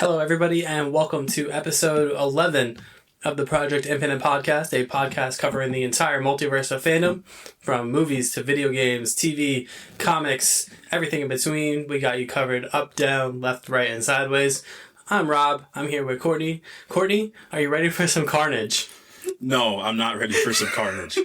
Hello, everybody, and welcome to episode 11 of the Project Infinite podcast, a podcast covering the entire multiverse of fandom, from movies to video games, TV, comics, everything in between. We got you covered up, down, left, right, and sideways. I'm Rob. I'm here with Courtney. Courtney, are you ready for some carnage? No, I'm not ready for some carnage.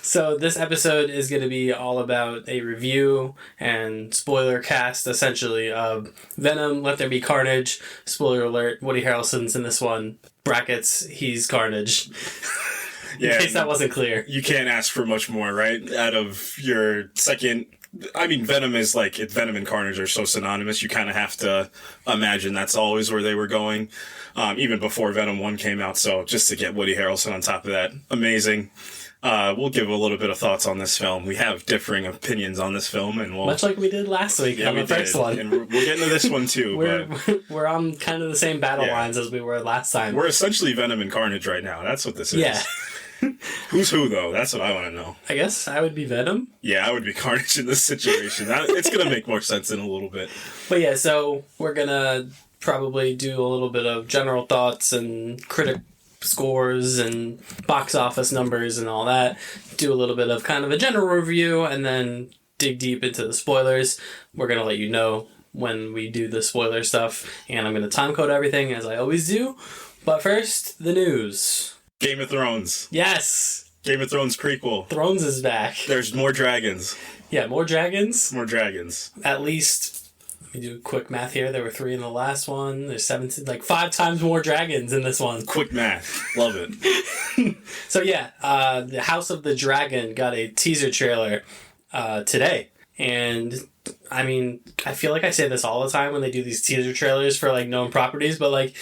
So this episode is going to be all about a review and spoiler cast, essentially, of Venom, Let There Be Carnage. Spoiler alert, Woody Harrelson's in this one. Brackets, he's Carnage. In case that wasn't clear. You can't ask for much more, right? Out of your second... I mean, Venom is like... Venom and Carnage are so synonymous, you kind of have to imagine that's always where they were going. Even before Venom 1 came out, so just to get Woody Harrelson on top of that, amazing. We'll give a little bit of thoughts on this film. We have differing opinions on this film, and we'll... Much like we did last week on the first one. And we'll get into this one, too. We're on kind of the same battle lines as we were last time. We're essentially Venom and Carnage right now. That's what this is. Yeah. Who's who, though? That's what I want to know. I guess I would be Venom. Yeah, I would be Carnage in this situation. It's going to make more sense in a little bit. But yeah, so we're going to probably do a little bit of general thoughts and critic scores and box office numbers and all that. Do a little bit of kind of a general review and then dig deep into the spoilers. We're going to let you know when we do the spoiler stuff, and I'm going to timecode everything as I always do. But first, the news. Game of Thrones. Yes! Game of Thrones prequel. Thrones is back. There's more dragons. Yeah, more dragons. More dragons. At least, let me do quick math here. There were 3 in the last one. There's 17, like 5 times more dragons in this one. Quick math. Love it. So yeah, the House of the Dragon got a teaser trailer today. And I mean, I feel like I say this all the time when they do these teaser trailers for like known properties, but like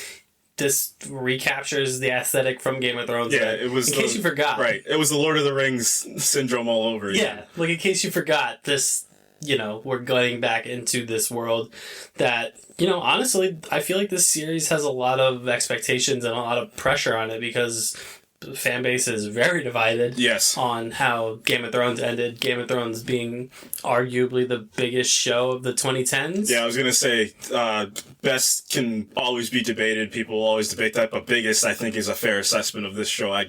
this recaptures the aesthetic from Game of Thrones. Yeah, it was... In case you forgot. Right. It was the Lord of the Rings syndrome all over again. Yeah, like in case you forgot, this, we're going back into this world that, honestly, I feel like this series has a lot of expectations and a lot of pressure on it because the fan base is very divided. Yes. On how Game of Thrones ended. Game of Thrones being arguably the biggest show of the 2010s. Yeah, I was going to say, best can always be debated. People will always debate that, but biggest, I think, is a fair assessment of this show. I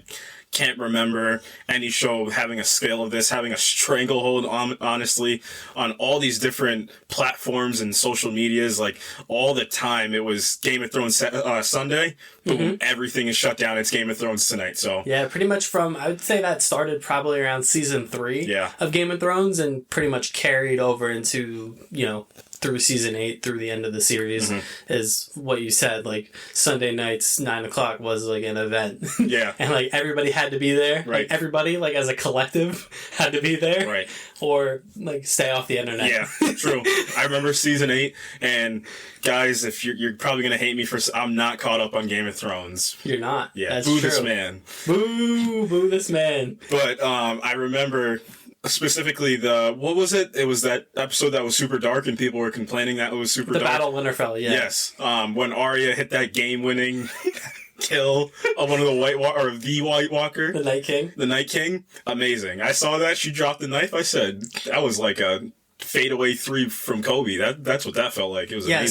can't remember any show having a scale of this, having a stranglehold, honestly, on all these different platforms and social medias. Like, all the time, it was Game of Thrones Sunday. Boom, everything is shut down. It's Game of Thrones tonight. So yeah, pretty much I would say that started probably around season 3 of Game of Thrones and pretty much carried over into, through season 8, through the end of the series, is what you said. Like, Sunday nights, 9 o'clock was like an event. Yeah. And like everybody had to be there. Right. Like, everybody, like as a collective, had to be there. Right. Or like stay off the internet. Yeah, true. I remember season 8, and guys, if you're probably going to hate me I'm not caught up on Game of Thrones. You're not. Yeah, that's boo true. This man. Boo this man. But I remember... Specifically, what was it? It was that episode that was super dark and people were complaining that it was super dark. The Battle of Winterfell, yeah. Yes. When Arya hit that game-winning kill of one of the White Walker. The Night King. The Night King. Amazing. I saw that. She dropped the knife. I said, that was like a fadeaway 3 from Kobe. That's what that felt like. It was amazing.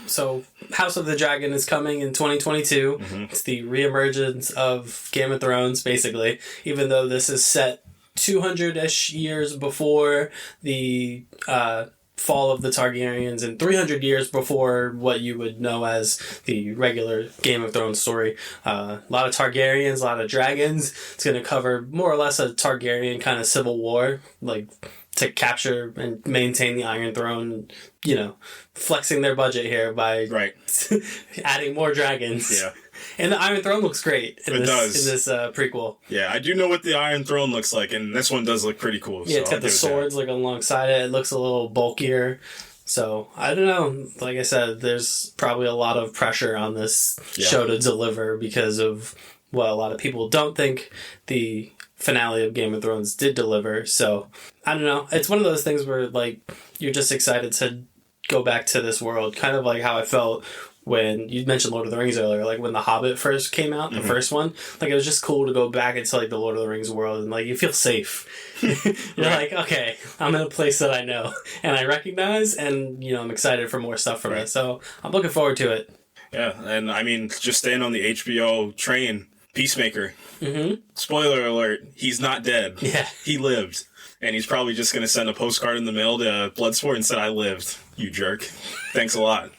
So House of the Dragon is coming in 2022. It's the reemergence of Game of Thrones, basically. Even though this is set 200-ish years before the fall of the Targaryens and 300 years before what you would know as the regular Game of Thrones story. A lot of Targaryens, a lot of dragons. It's going to cover more or less a Targaryen kind of civil war, like to capture and maintain the Iron Throne, flexing their budget here by adding more dragons. Yeah. And the Iron Throne looks great in this prequel. Yeah, I do know what the Iron Throne looks like, and this one does look pretty cool. Yeah, it's got the swords like alongside it. It looks a little bulkier. So, I don't know. Like I said, there's probably a lot of pressure on this show to deliver because of what a lot of people don't think the finale of Game of Thrones did deliver. So, I don't know. It's one of those things where, like, you're just excited to go back to this world. Kind of like how I felt when you mentioned Lord of the Rings earlier, like when The Hobbit first came out, the first one, like it was just cool to go back into like the Lord of the Rings world and like you feel safe. You're like, okay, I'm in a place that I know and I recognize, and you know, I'm excited for more stuff from it. So I'm looking forward to it. Yeah, and I mean, just staying on the HBO train, Peacemaker. Spoiler alert, he's not dead. Yeah. He lived. And he's probably just going to send a postcard in the mail to Bloodsport and said, I lived, you jerk. Thanks a lot.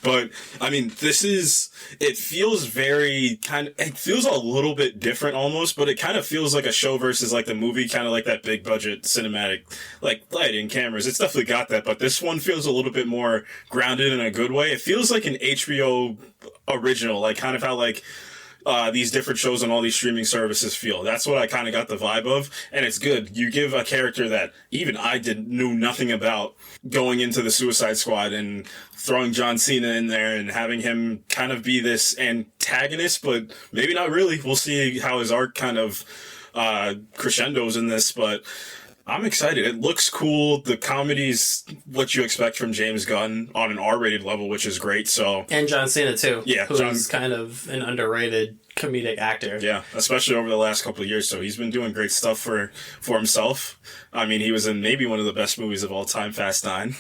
But, I mean, it feels it feels a little bit different almost, but it kind of feels like a show versus like the movie, kind of like that big budget cinematic, like lighting, cameras. It's definitely got that, but this one feels a little bit more grounded in a good way. It feels like an HBO original, like kind of how like, these different shows on all these streaming services feel. That's what I kind of got the vibe of, and it's good. You give a character that even I knew nothing about going into the Suicide Squad and throwing John Cena in there and having him kind of be this antagonist, but maybe not really. We'll see how his arc kind of crescendos in this, but I'm excited. It looks cool. The comedy's what you expect from James Gunn on an R-rated level, which is great. So, and John Cena too. Yeah, who's kind of an underrated comedic actor. Yeah, especially over the last couple of years. So he's been doing great stuff for himself. I mean, he was in maybe one of the best movies of all time, Fast 9.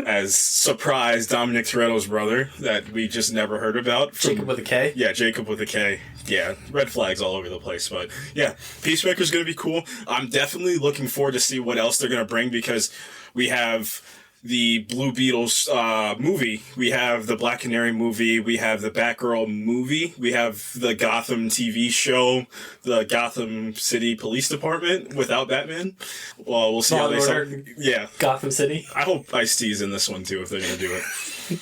As surprise Dominic Toretto's brother that we just never heard about. Jacob with a K? Yeah, Jacob with a K. Yeah, red flags all over the place. But yeah, Peacemaker's going to be cool. I'm definitely looking forward to see what else they're going to bring, because we have the Blue Beetles movie, we have the Black Canary movie, we have the Batgirl movie, we have the Gotham TV show, the Gotham City Police Department without Batman. Well, we'll see how they yeah, Gotham City. I hope Ice-T's in this one too if they're gonna do it.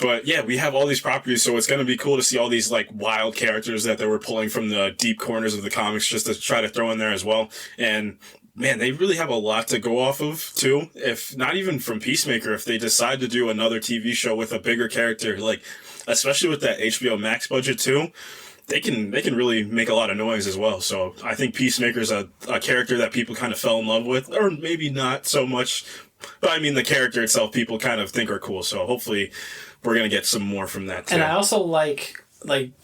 But yeah, we have all these properties, so it's gonna be cool to see all these like wild characters that they were pulling from the deep corners of the comics just to try to throw in there as well. And man, they really have a lot to go off of, too. If not even from Peacemaker, if they decide to do another TV show with a bigger character, like, especially with that HBO Max budget, too, they can really make a lot of noise as well. So I think Peacemaker's a character that people kind of fell in love with, or maybe not so much. But I mean, the character itself, people kind of think are cool. So hopefully we're going to get some more from that, too. And I also like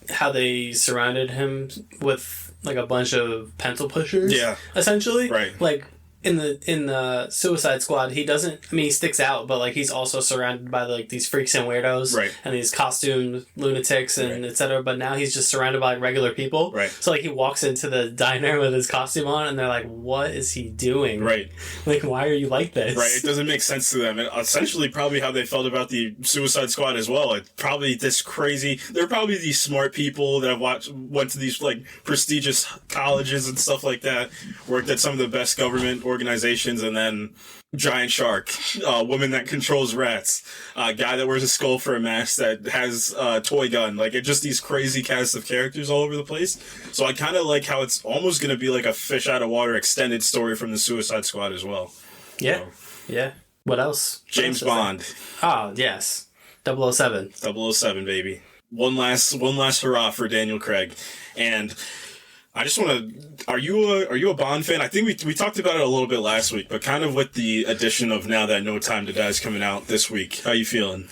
how they surrounded him with like a bunch of pencil pushers, essentially. Right. Like in the Suicide Squad, he doesn't. I mean, he sticks out, but like he's also surrounded by like these freaks and weirdos, right, and these costumed lunatics and etc. But now he's just surrounded by like regular people, right. So like he walks into the diner with his costume on, and they're like, "What is he doing? Right? Like, why are you like this? Right? It doesn't make sense to them. And essentially, probably how they felt about the Suicide Squad as well. It probably this crazy. They're probably these smart people that went to these like prestigious colleges and stuff like that, worked at some of the best government organizations, and then giant shark, a woman that controls rats, a guy that wears a skull for a mask that has a toy gun. Like, it just these crazy cast of characters all over the place. So I kind of like how it's almost going to be like a fish out of water extended story from the Suicide Squad as well. Yeah. So, yeah. What else? James Bond. Oh, yes. 007. 007, baby. One last hurrah for Daniel Craig. And I just want to. Are you a Bond fan? I think we talked about it a little bit last week, but kind of with the addition of now that No Time to Die is coming out this week. How you feeling?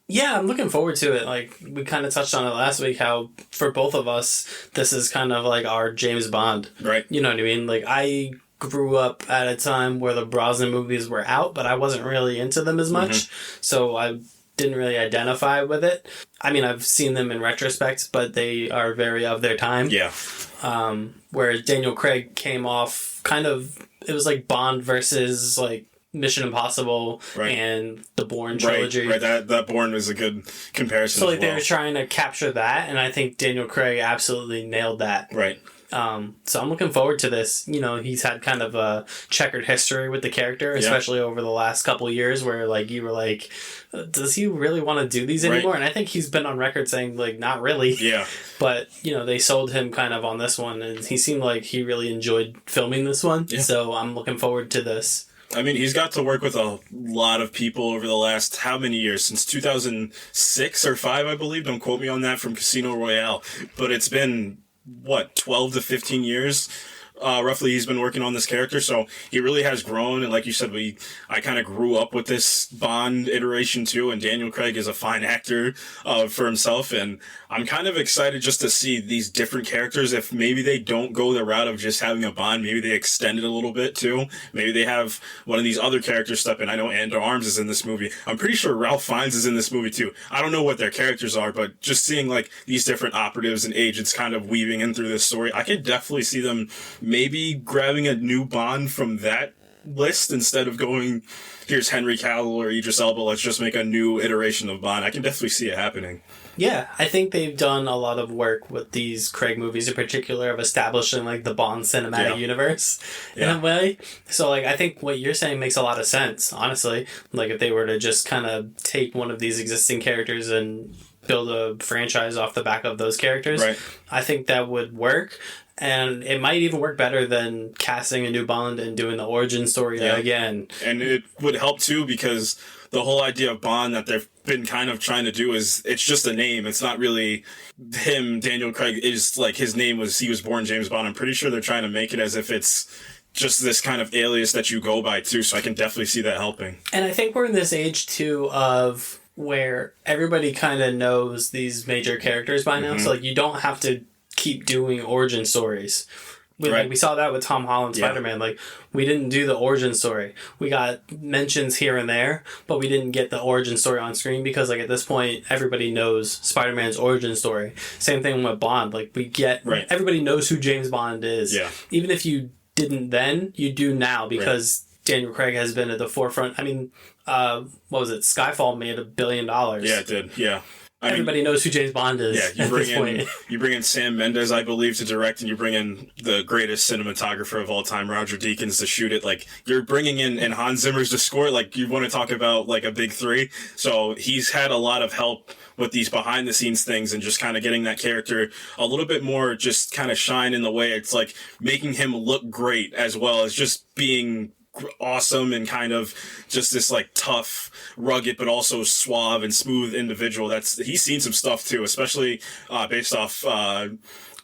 Yeah, I'm looking forward to it. Like, we kind of touched on it last week, how for both of us, this is kind of like our James Bond. Right. You know what I mean? Like, I grew up at a time where the Brosnan movies were out, but I wasn't really into them as much, so I didn't really identify with it. I mean, I've seen them in retrospect, but they are very of their time. Yeah. Whereas Daniel Craig came off kind of, it was like Bond versus like Mission Impossible and the Bourne trilogy. Right. That Bourne was a good comparison. So like they were trying to capture that, and I think Daniel Craig absolutely nailed that. Right. So I'm looking forward to this. You know, he's had kind of a checkered history with the character, especially over the last couple of years, where like you were like, does he really want to do these anymore? And I think he's been on record saying like, not really. Yeah. But you know, they sold him kind of on this one, and he seemed like he really enjoyed filming this one. Yeah. So I'm looking forward to this. I mean, he's got to work with a lot of people over the last, how many years? Since 2006 or 5, I believe. Don't quote me on that, from Casino Royale. But it's been, 12 to 15 years roughly he's been working on this character, so he really has grown. And like you said, I kind of grew up with this Bond iteration too, and Daniel Craig is a fine actor for himself, and I'm kind of excited just to see these different characters. If maybe they don't go the route of just having a Bond, maybe they extend it a little bit too. Maybe they have one of these other characters step in. I know Andor Arms is in this movie. I'm pretty sure Ralph Fiennes is in this movie too. I don't know what their characters are, but just seeing like these different operatives and agents kind of weaving in through this story, I could definitely see them maybe grabbing a new Bond from that list instead of going, here's Henry Cavill or Idris Elba, let's just make a new iteration of Bond. I can definitely see it happening. Yeah, I think they've done a lot of work with these Craig movies in particular of establishing like the Bond cinematic universe in a way. So like I think what you're saying makes a lot of sense, honestly. Like if they were to just kind of take one of these existing characters and build a franchise off the back of those characters, I think that would work. And it might even work better than casting a new Bond and doing the origin story again. And it would help too because the whole idea of Bond that they've been kind of trying to do is it's just a name. It's not really him, Daniel Craig, is like his name was, he was born James Bond. I'm pretty sure they're trying to make it as if it's just this kind of alias that you go by too. So I can definitely see that helping. And I think we're in this age too of where everybody kind of knows these major characters by now. So like you don't have to keep doing origin stories. Like, we saw that with Tom Holland's Spider-Man. Like, we didn't do the origin story. We got mentions here and there, but we didn't get the origin story on screen because, like, at this point, everybody knows Spider-Man's origin story. Same thing with Bond. Like, we get... Everybody knows who James Bond is. Yeah. Even if you didn't then, you do now because Daniel Craig has been at the forefront. I mean, what was it? Skyfall made $1 billion. Yeah, it did. Yeah. Everybody knows who James Bond is. Yeah, you bring in Sam Mendes, I believe, to direct, and you bring in the greatest cinematographer of all time, Roger Deakins, to shoot it. Like you're bringing in and Hans Zimmer's to score. Like you want to talk about like a big three. So he's had a lot of help with these behind the scenes things and just kind of getting that character a little bit more just kind of shine in the way it's like making him look great as well as just being awesome and kind of just this like tough, rugged, but also suave and smooth individual. He's seen some stuff too, especially based off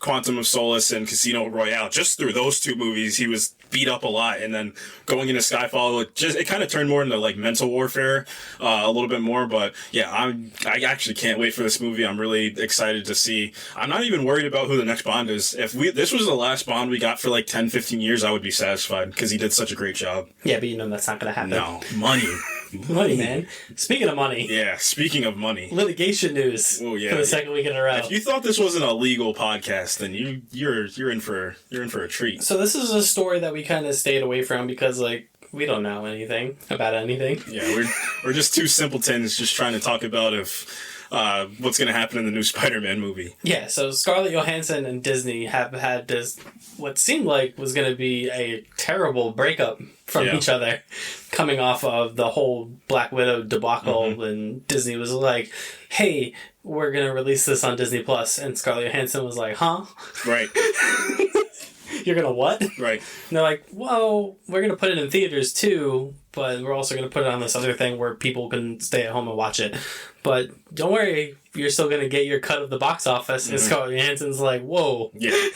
Quantum of Solace and Casino Royale. Just through those two movies, he was beat up a lot, and then going into Skyfall, it kind of turned more into like mental warfare a little bit more. But yeah, I actually can't wait for this movie. I'm really excited to see. I'm not even worried about who the next Bond is. If this was the last Bond we got for like 10-15 years, I would be satisfied because he did such a great job. Yeah, but you know that's not going to happen. No, money. Money, man. Speaking of money. Yeah, speaking of money. Litigation news. Oh yeah. For the second week in a row. If you thought this wasn't a legal podcast, then you're in for a treat. So this is a story that we kind of stayed away from because like we don't know anything about anything. Yeah, we're just two simpletons just trying to talk about what's going to happen in the new Spider-Man movie. Yeah, so Scarlett Johansson and Disney have had this, what seemed like was going to be a terrible breakup from each other, coming off of the whole Black Widow debacle, and Disney was like, hey, we're going to release this on Disney Plus, and Scarlett Johansson was like, huh? Right. You're going to what? Right. And they're like, well, we're going to put it in theaters too, but we're also going to put it on this other thing where people can stay at home and watch it. But don't worry, you're still going to get your cut of the box office. And Scarlett Johansson's like, whoa. Yeah,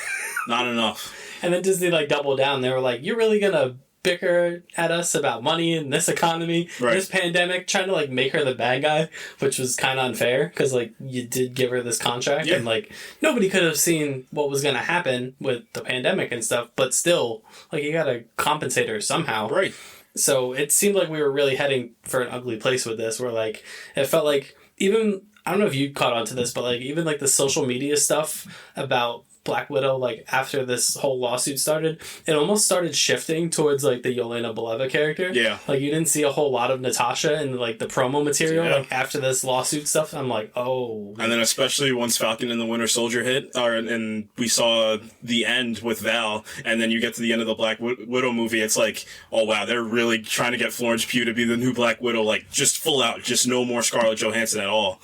not enough. And then Disney like doubled down. They were like, you're really going to bicker at us about money in this economy, this pandemic, trying to like make her the bad guy, which was kind of unfair because like you did give her this contract and like nobody could have seen what was going to happen with the pandemic and stuff, but still like you got to compensate her somehow. Right. So it seemed like we were really heading for an ugly place with this, where like it felt like even, I don't know if you caught on to this, but like even like the social media stuff about Black Widow, like after this whole lawsuit started, it almost started shifting towards like the Yelena Belova character. Yeah. Like you didn't see a whole lot of Natasha in like the promo material like after this lawsuit stuff. I'm like, oh. And then especially once Falcon and the Winter Soldier hit, and we saw the end with Val, and then you get to the end of the Black Widow movie, it's like, oh wow, they're really trying to get Florence Pugh to be the new Black Widow, like just full out, just no more Scarlett Johansson at all.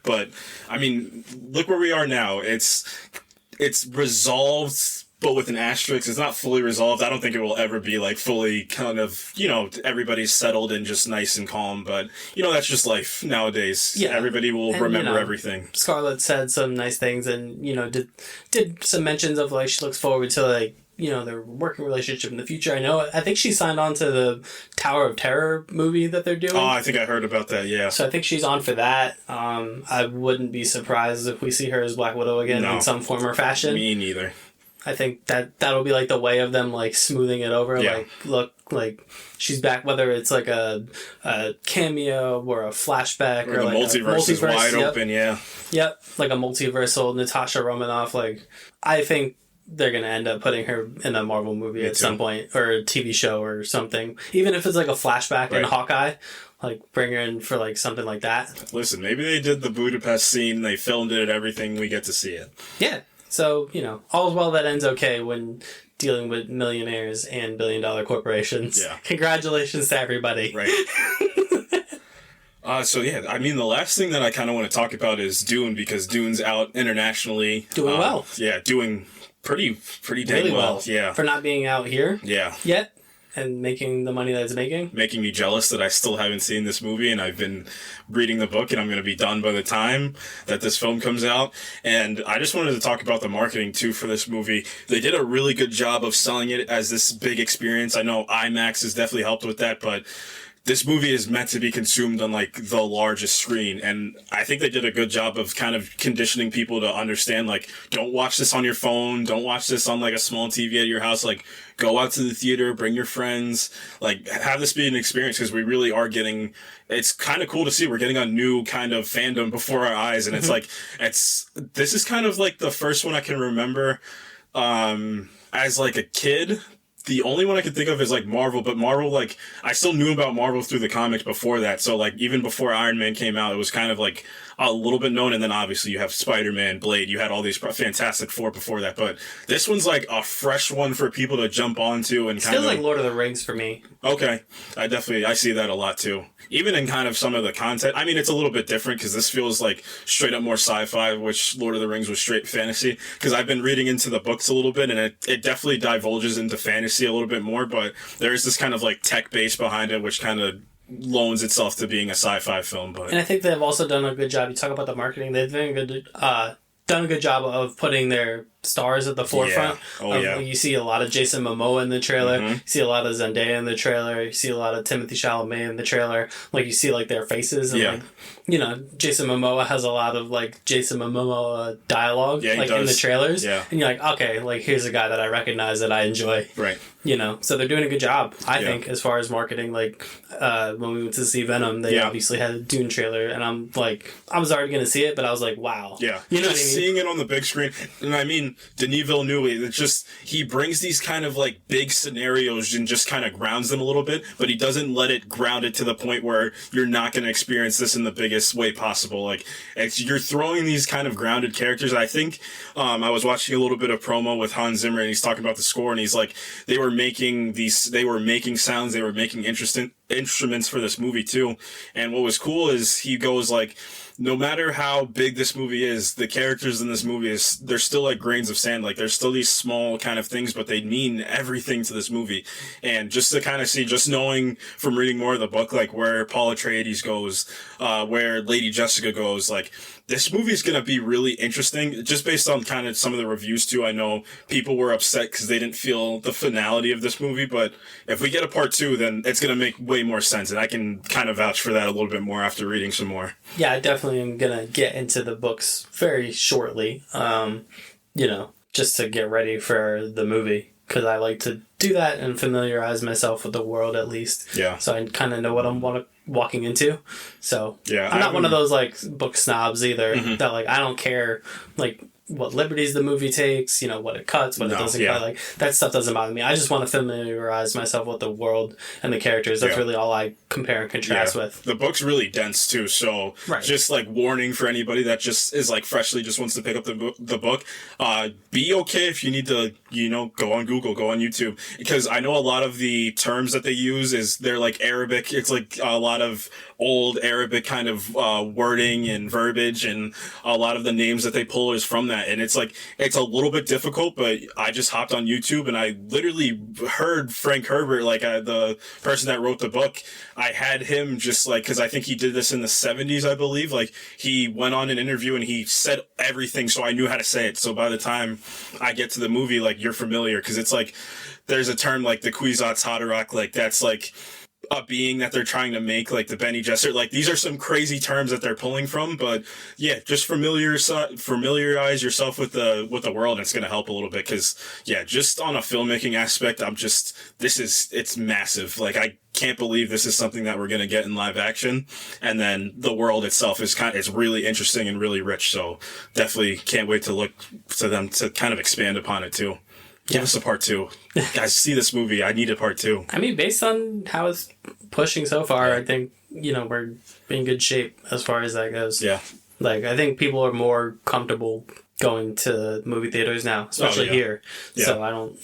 But I mean, look where we are now. It's resolved, but with an asterisk. It's not fully resolved. I don't think it will ever be like fully kind of, everybody's settled and just nice and calm. But, that's just life nowadays. Yeah. Everybody will remember everything. Scarlett said some nice things and, did some mentions of like she looks forward to like their working relationship in the future. I think she signed on to the Tower of Terror movie that they're doing. Oh, I think I heard about that, yeah. So I think she's on for that. I wouldn't be surprised if we see her as Black Widow again in some form or fashion. Me neither. I think that'll be like the way of them like smoothing it over. Yeah. Like, look, like she's back, whether it's like a cameo or a flashback or like the multiverse is wide open, yeah. Yep, like a multiversal Natasha Romanoff. Like, I think they're going to end up putting her in a Marvel movie at some point, or a TV show or something. Even if it's like a flashback in Hawkeye, like bring her in for like something like that. Listen, maybe they did the Budapest scene, they filmed it, everything, we get to see it. Yeah. So, all's well that ends okay when dealing with millionaires and billion-dollar corporations. Yeah. Congratulations to everybody. Right. The last thing that I kind of want to talk about is Dune, because Dune's out internationally. Doing well. Yeah, doing pretty dang really well. Yeah. For not being out here. Yeah. Yet. And making the money that it's making. Making me jealous that I still haven't seen this movie, and I've been reading the book, and I'm going to be done by the time that this film comes out. And I just wanted to talk about the marketing, too, for this movie. They did a really good job of selling it as this big experience. I know IMAX has definitely helped with that, but this movie is meant to be consumed on, like, the largest screen, and I think they did a good job of kind of conditioning people to understand, like, don't watch this on your phone, don't watch this on, like, a small TV at your house, like, go out to the theater, bring your friends, like, have this be an experience, because we really are getting, it's kind of cool to see, we're getting a new kind of fandom before our eyes, and it's like, this is kind of, like, the first one I can remember, as, like, a kid. The only one I could think of is, like, Marvel, but Marvel, like, I still knew about Marvel through the comics before that, so, like, even before Iron Man came out, it was kind of, like, a little bit known, and then obviously you have Spider-Man, Blade, you had all these Fantastic Four before that, but this one's, like, a fresh one for people to jump onto and kind of... Feels like Lord of the Rings for me. Okay. I see that a lot, too. Even in kind of some of the content. I mean, it's a little bit different, because this feels like straight up more sci-fi, which Lord of the Rings was straight fantasy, because I've been reading into the books a little bit, and it definitely divulges into fantasy a little bit more, but there's this kind of, like, tech base behind it, which kind of loans itself to being a sci-fi film. But and I think they've also done a good job. You talk about the marketing; they've done a good job of putting their stars at the forefront. You see a lot of Jason Momoa in the trailer. You see a lot of Zendaya in the trailer. You see a lot of Timothée Chalamet in the trailer. Like, you see, like, their faces. And, like, Jason Momoa has a lot of, like, Jason Momoa dialogue, like, in the trailers. Yeah. And you're like, okay, like, here's a guy that I recognize that I enjoy. Right. So they're doing a good job, I think, as far as marketing. Like, when we went to see Venom, they obviously had a Dune trailer, and I'm like, I was already going to see it, but I was like, wow. Yeah. You know just what I mean? Seeing it on the big screen, and I mean, Denis Villeneuve, it's just, he brings these kind of, like, big scenarios and just kind of grounds them a little bit, but he doesn't let it ground it to the point where you're not going to experience this in the biggest way possible. Like, you're throwing these kind of grounded characters. I think, I was watching a little bit of promo with Hans Zimmer, and he's talking about the score, and he's like, they were making sounds, they were making interesting instruments for this movie too. And what was cool is he goes, like, no matter how big this movie is, the characters in this movie they're still like grains of sand. Like, there's still these small kind of things, but they mean everything to this movie. And just to kind of see, just knowing from reading more of the book, like, where Paul Atreides goes, where Lady Jessica goes, like, this movie is going to be really interesting, just based on kind of some of the reviews too. I know people were upset because they didn't feel the finality of this movie, but if we get a part 2, then it's going to make way more sense, and I can kind of vouch for that a little bit more after reading some more. Yeah, I definitely am going to get into the books very shortly, just to get ready for the movie, because I like to do that and familiarize myself with the world at least. Yeah. So I kind of know what I'm walking into. So yeah, I'm not one of those, like, book snobs either, that, like, I don't care, like, what liberties the movie takes, what it cuts, what it doesn't cut. Like, that stuff doesn't bother me. I just want to familiarize myself with the world and the characters. That's really all I compare and contrast with. The book's really dense too, so just, like, warning for anybody that just is, like, freshly just wants to pick up the book. Be okay if you need to, go on Google, go on YouTube, because I know a lot of the terms that they use they're, like, Arabic. It's, like, a lot of old Arabic kind of wording and verbiage, and a lot of the names that they pull is from that, and it's like it's a little bit difficult, but I just hopped on YouTube and I literally heard Frank Herbert, like the person that wrote the book. I had him just like, because I think he did this in the 70s, I believe. Like he went on an interview and he said everything, so I knew how to say it. So by the time I get to the movie, like you're familiar, because it's like there's a term like the Kwisatz Haderach, like that's like a being that they're trying to make, like the Bene Gesserit. Like these are some crazy terms that they're pulling from, but yeah, just familiarize yourself with the world, and it's going to help a little bit, because yeah, just on a filmmaking aspect, it's massive. Like I can't believe this is something that we're going to get in live action, and then the world itself it's really interesting and really rich, so definitely can't wait to look to them to kind of expand upon it too. Give us a part 2. Guys, see this movie. I need a part 2. I mean, based on how it's pushing so far, I think, we're in good shape as far as that goes. Yeah. Like, I think people are more comfortable going to movie theaters now, especially here. Yeah. So I don't,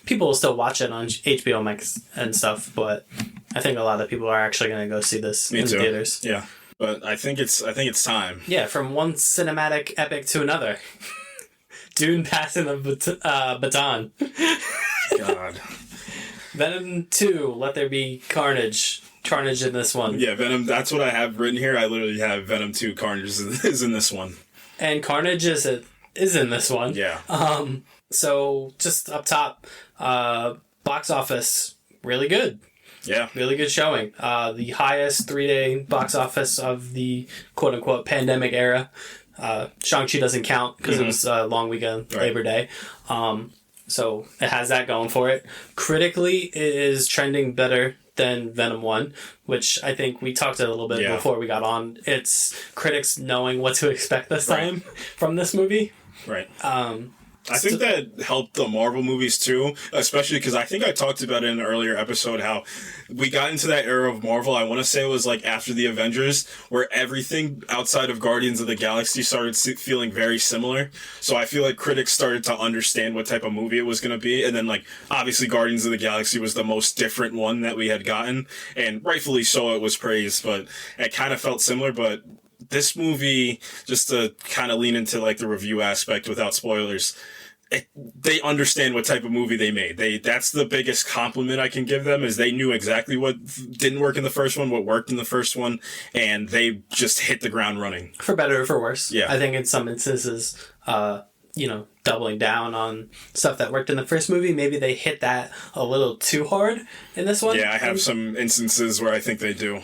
people will still watch it on HBO Max and stuff, but I think a lot of people are actually going to go see this in theaters. Yeah. But I think it's time. Yeah, from one cinematic epic to another. Dune passing the baton. God. Venom 2, Let There Be Carnage. Carnage in this one. Yeah, Venom, that's what I have written here. I literally have Venom 2, Carnage is in this one. And Carnage is in this one. Yeah. So, just up top, box office, really good. Yeah. Really good showing. The highest 3-day box office of the quote-unquote pandemic era. Shang-Chi doesn't count because it was a long weekend, right. Labor Day. So it has that going for it. Critically, it is trending better than Venom 1, which I think we talked a little bit before we got on. It's critics knowing what to expect this time from this movie. Right. I think that helped the Marvel movies too, especially because I think I talked about it in an earlier episode how we got into that era of Marvel. I want to say it was like after the Avengers, where everything outside of Guardians of the Galaxy started feeling very similar. So I feel like critics started to understand what type of movie it was going to be. And then like obviously Guardians of the Galaxy was the most different one that we had gotten, and rightfully so it was praised, but it kind of felt similar. But this movie, just to kind of lean into like the review aspect without spoilers, they understand what type of movie they made. That's the biggest compliment I can give them, is they knew exactly what didn't work in the first one, what worked in the first one, and they just hit the ground running. For better or for worse. Yeah. I think in some instances, doubling down on stuff that worked in the first movie, maybe they hit that a little too hard in this one. Yeah, I have some instances where I think they do.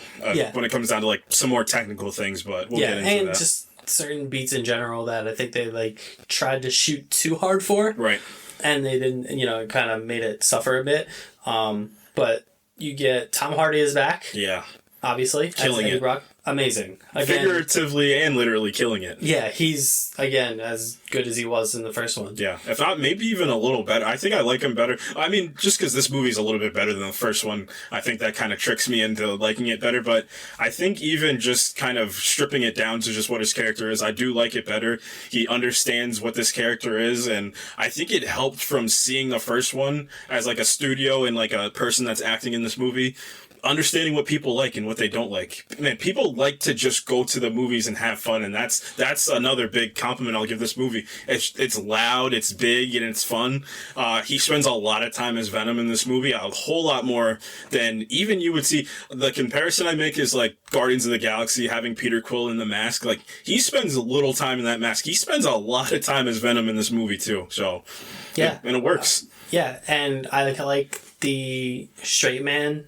When it comes down to like some more technical things, but we'll get into that. And just certain beats in general that I think they like tried to shoot too hard for. Right. And they didn't, it kind of made it suffer a bit. But you get Tom Hardy is back. Yeah. Obviously. Killing it. Brock. Amazing. Again, figuratively and literally killing it. Yeah, he's, again, as good as he was in the first one. Yeah. If not, maybe even a little better. I think I like him better. I mean, just because this movie's a little bit better than the first one, I think that kind of tricks me into liking it better. But I think even just kind of stripping it down to just what his character is, I do like it better. He understands what this character is, and I think it helped from seeing the first one as like a studio and like a person that's acting in this movie, understanding what people like and what they don't like. Man, people like to just go to the movies and have fun, and that's another big compliment I'll give this movie. It's loud, it's big, and it's fun. He spends a lot of time as Venom in this movie, a whole lot more than even you would see. The comparison I make is like Guardians of the Galaxy having Peter Quill in the mask. Like, he spends a little time in that mask. He spends a lot of time as Venom in this movie too. So, yeah. And it works. Yeah, and I like the straight man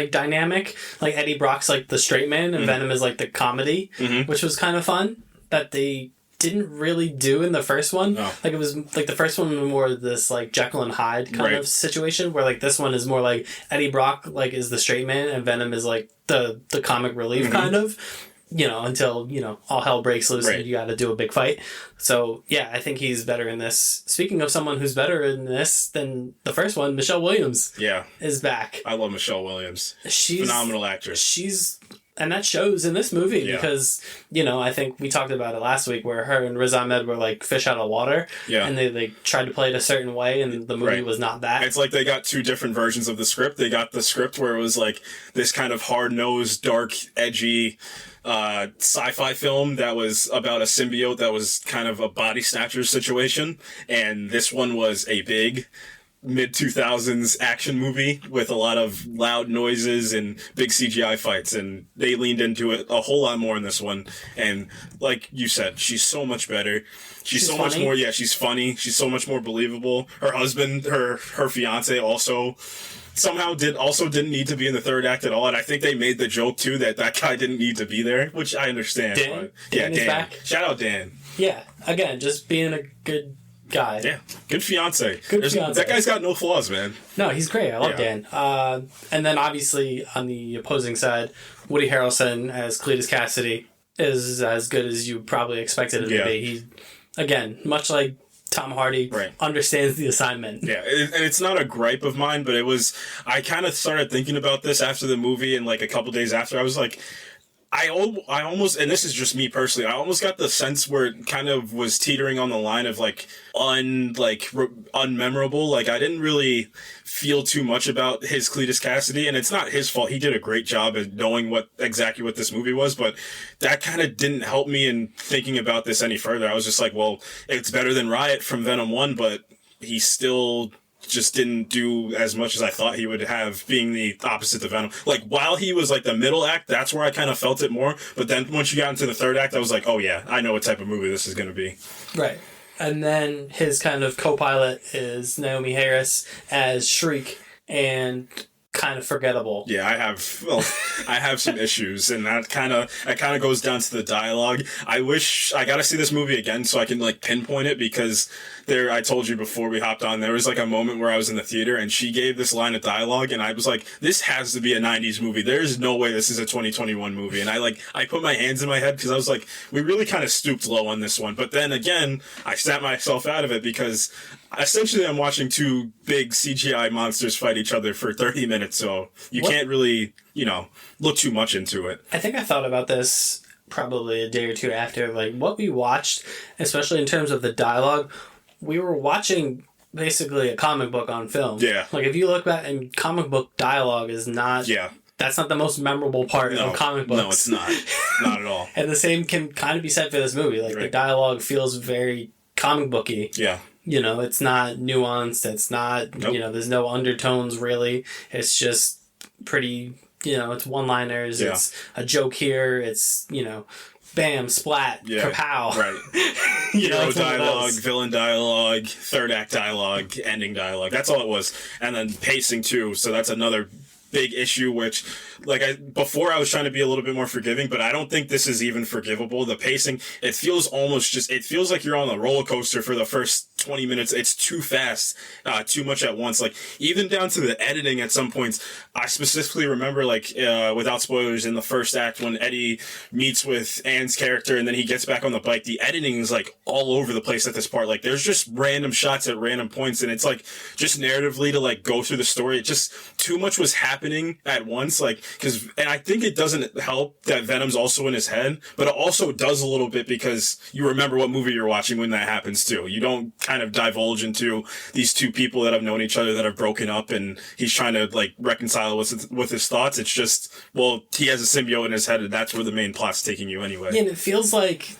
dynamic. Like Eddie Brock's like the straight man and Venom is like the comedy, which was kind of fun that they didn't really do in the first one. Oh. Like, it was like the first one was more this like Jekyll and Hyde kind of situation, where like this one is more like Eddie Brock like is the straight man and Venom is like the comic relief kind of, until all hell breaks loose and you got to do a big fight. So yeah, I think he's better in this. Speaking of someone who's better in this than the first one, Michelle Williams is back. I love Michelle Williams. She's phenomenal actress. She's And that shows in this movie Yeah. because, you know, I think we talked about it last week where her and Riz Ahmed were like fish out of water. Yeah. And they tried to play it a certain way and the movie Right. was not that. It's like they got two different versions of the script. They got the script where it was like this kind of hard-nosed, dark, edgy sci-fi film that was about a symbiote that was kind of a body snatcher situation. And this one was a big mid-2000s action movie with a lot of loud noises and big CGI fights, and they leaned into it a whole lot more in this one. And like you said, she's so much better. She's so much more, she's funny. She's so much more believable. Her husband, her fiance also somehow didn't need to be in the third act at all, and I think they made the joke too that guy didn't need to be there, which I understand. Dan? But, Dan is Dan. back? Shout out Dan. Yeah, again, just being a good guy. Yeah, good fiance. Good fiance. That guy's got no flaws, man. No, he's great. I love Yeah. Dan. And then obviously on the opposing side, Woody Harrelson as Cletus Cassidy is as good as you probably expected him to be. He, again, much like Tom Hardy, understands the assignment. Yeah, and it's not a gripe of mine, but I kind of started thinking about this after the movie, and like a couple days after, I was like, I almost, and this is just me personally, I almost got the sense where it kind of was teetering on the line of unmemorable. Like, I didn't really feel too much about his Cletus Cassidy, and it's not his fault. He did a great job at knowing exactly what this movie was, but that kind of didn't help me in thinking about this any further. I was just like, well, it's better than Riot from Venom 1, but he still just didn't do as much as I thought he would have, being the opposite to Venom. Like, while he was like the middle act, that's where I kind of felt it more. But then once you got into the third act, I was like, oh yeah, I know what type of movie this is going to be. Right. And then his kind of co-pilot is Naomi Harris as Shriek, and kind of forgettable. Yeah, I have some issues, and that kind of goes down to the dialogue. I wish I got to see this movie again so I can like pinpoint it, because I told you before we hopped on, there was like a moment where I was in the theater and she gave this line of dialogue and I was like, this has to be a 90s movie. There's no way this is a 2021 movie. And I put my hands in my head because I was like, we really kind of stooped low on this one. But then again, I snapped myself out of it because essentially I'm watching two big CGI monsters fight each other for 30 minutes. So you can't really, look too much into it. I think I thought about this probably a day or two after, like what we watched, especially in terms of the dialogue. We were watching basically a comic book on film. Yeah. Like, if you look back, and comic book dialogue is not... Yeah. That's not the most memorable part of comic books. No, it's not. Not at all. And the same can kind of be said for this movie. Like, the dialogue feels very comic booky. Yeah. It's not nuanced. It's not, there's no undertones, really. It's just pretty, it's one-liners. Yeah. It's a joke here. It's, bam, splat, kapow. Right. Hero dialogue, villain dialogue, third act dialogue, ending dialogue. That's all it was. And then pacing too. So that's another big issue, which before I was trying to be a little bit more forgiving, but I don't think this is even forgivable. The pacing, it feels like you're on a roller coaster for the first 20 minutes. It's too fast, too much at once. Like, even down to the editing at some points. I specifically remember, without spoilers, in the first act when Eddie meets with Anne's character and then he gets back on the bike, the editing is all over the place at this part. Like, there's just random shots at random points, and it's just narratively to go through the story. It just, too much was happening at once. And I think it doesn't help that Venom's also in his head, but it also does a little bit because you remember what movie you're watching when that happens too. You don't kind of divulge into these two people that have known each other that have broken up and he's trying to reconcile with his thoughts. It's just, well, he has a symbiote in his head and that's where the main plot's taking you anyway. Yeah, and it feels like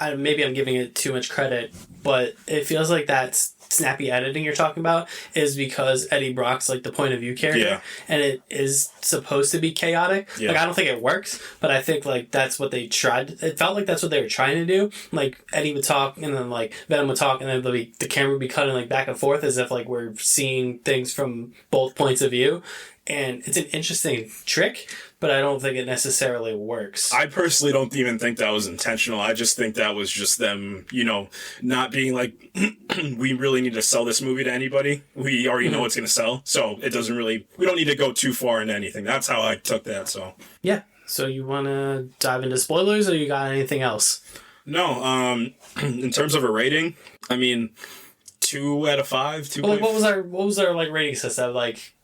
maybe I'm giving it too much credit, but it feels like that's snappy editing you're talking about is because Eddie Brock's the point of view character, and it is supposed to be chaotic. I don't think it works, but I think that's what they tried. It felt like that's what they were trying to do. Eddie would talk, and then Venom would talk, and then the camera would be cutting back and forth as if we're seeing things from both points of view. And it's an interesting trick, but I don't think it necessarily works. I personally don't even think that was intentional. I just think that was just them, not being we really need to sell this movie to anybody. We already know it's going to sell. So it doesn't really, we don't need to go too far into anything. That's how I took that. So, yeah. So you want to dive into spoilers or you got anything else? No. In terms of a rating, 2 out of 5. 2. Well, what was our rating system?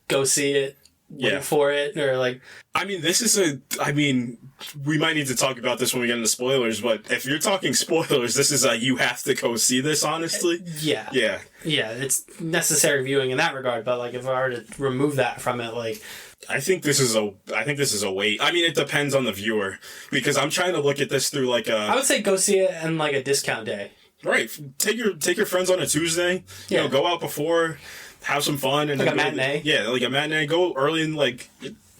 Go see it. wait for it, or like... I mean, we might need to talk about this when we get into spoilers, but if you're talking spoilers, this is you have to go see this, honestly. Yeah. Yeah. Yeah, it's necessary viewing in that regard, but like if I were to remove that from it, like... I think this is a wait. I mean, it depends on the viewer, because I'm trying to look at this through like a... I would say go see it on like a discount day. Right. Take your friends on a Tuesday. You know, go out before, have some fun, and like a matinee. Yeah, like a matinee. Go early and like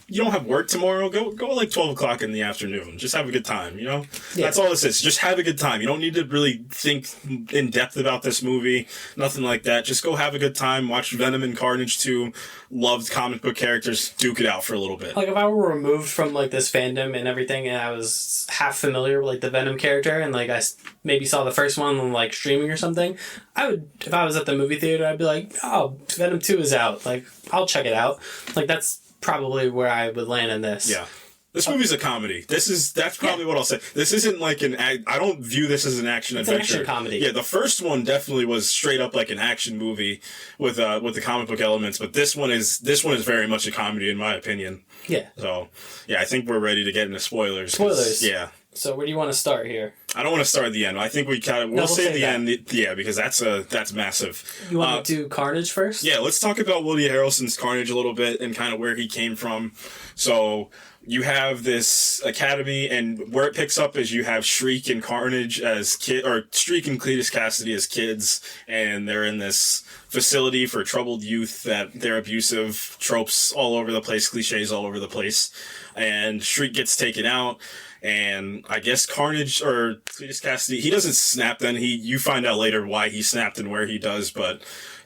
you don't have work tomorrow. Go like 12 o'clock in the afternoon. Just have a good time. You know, that's all this is. Just have a good time. You don't need to really think in depth about this movie. Nothing like that. Just go have a good time. Watch Venom and Carnage 2. Loved comic book characters. Duke it out for a little bit. Like if I were removed from like this fandom and everything, and I was half familiar with like the Venom character, and like I maybe saw the first one on like streaming or something, I would, if I was at the movie theater, I'd be like, oh, Venom 2 is out. Like I'll check it out. Like that's probably where I would land in this. Yeah. This movie's a comedy. That's probably what I'll say. This isn't like I don't view this as an action adventure. It's an action comedy. Yeah, the first one definitely was straight up like an action movie with the comic book elements, but this one is very much a comedy in my opinion. Yeah. So, yeah, I think we're ready to get into spoilers. Spoilers. Yeah. So where do you want to start here? I don't want to start at the end. I think we'll save the end. Yeah, because that's massive. You want to do Carnage first? Yeah, let's talk about Woody Harrelson's Carnage a little bit and kind of where he came from. So you have this academy, and where it picks up is you have Shriek and Carnage as Shriek and Cletus Cassidy as kids, and they're in this facility for troubled youth that they're abusive, tropes all over the place, cliches all over the place, and Shriek gets taken out. And I guess Carnage or Cletus Cassidy, he doesn't snap then. You find out later why he snapped and where he does, but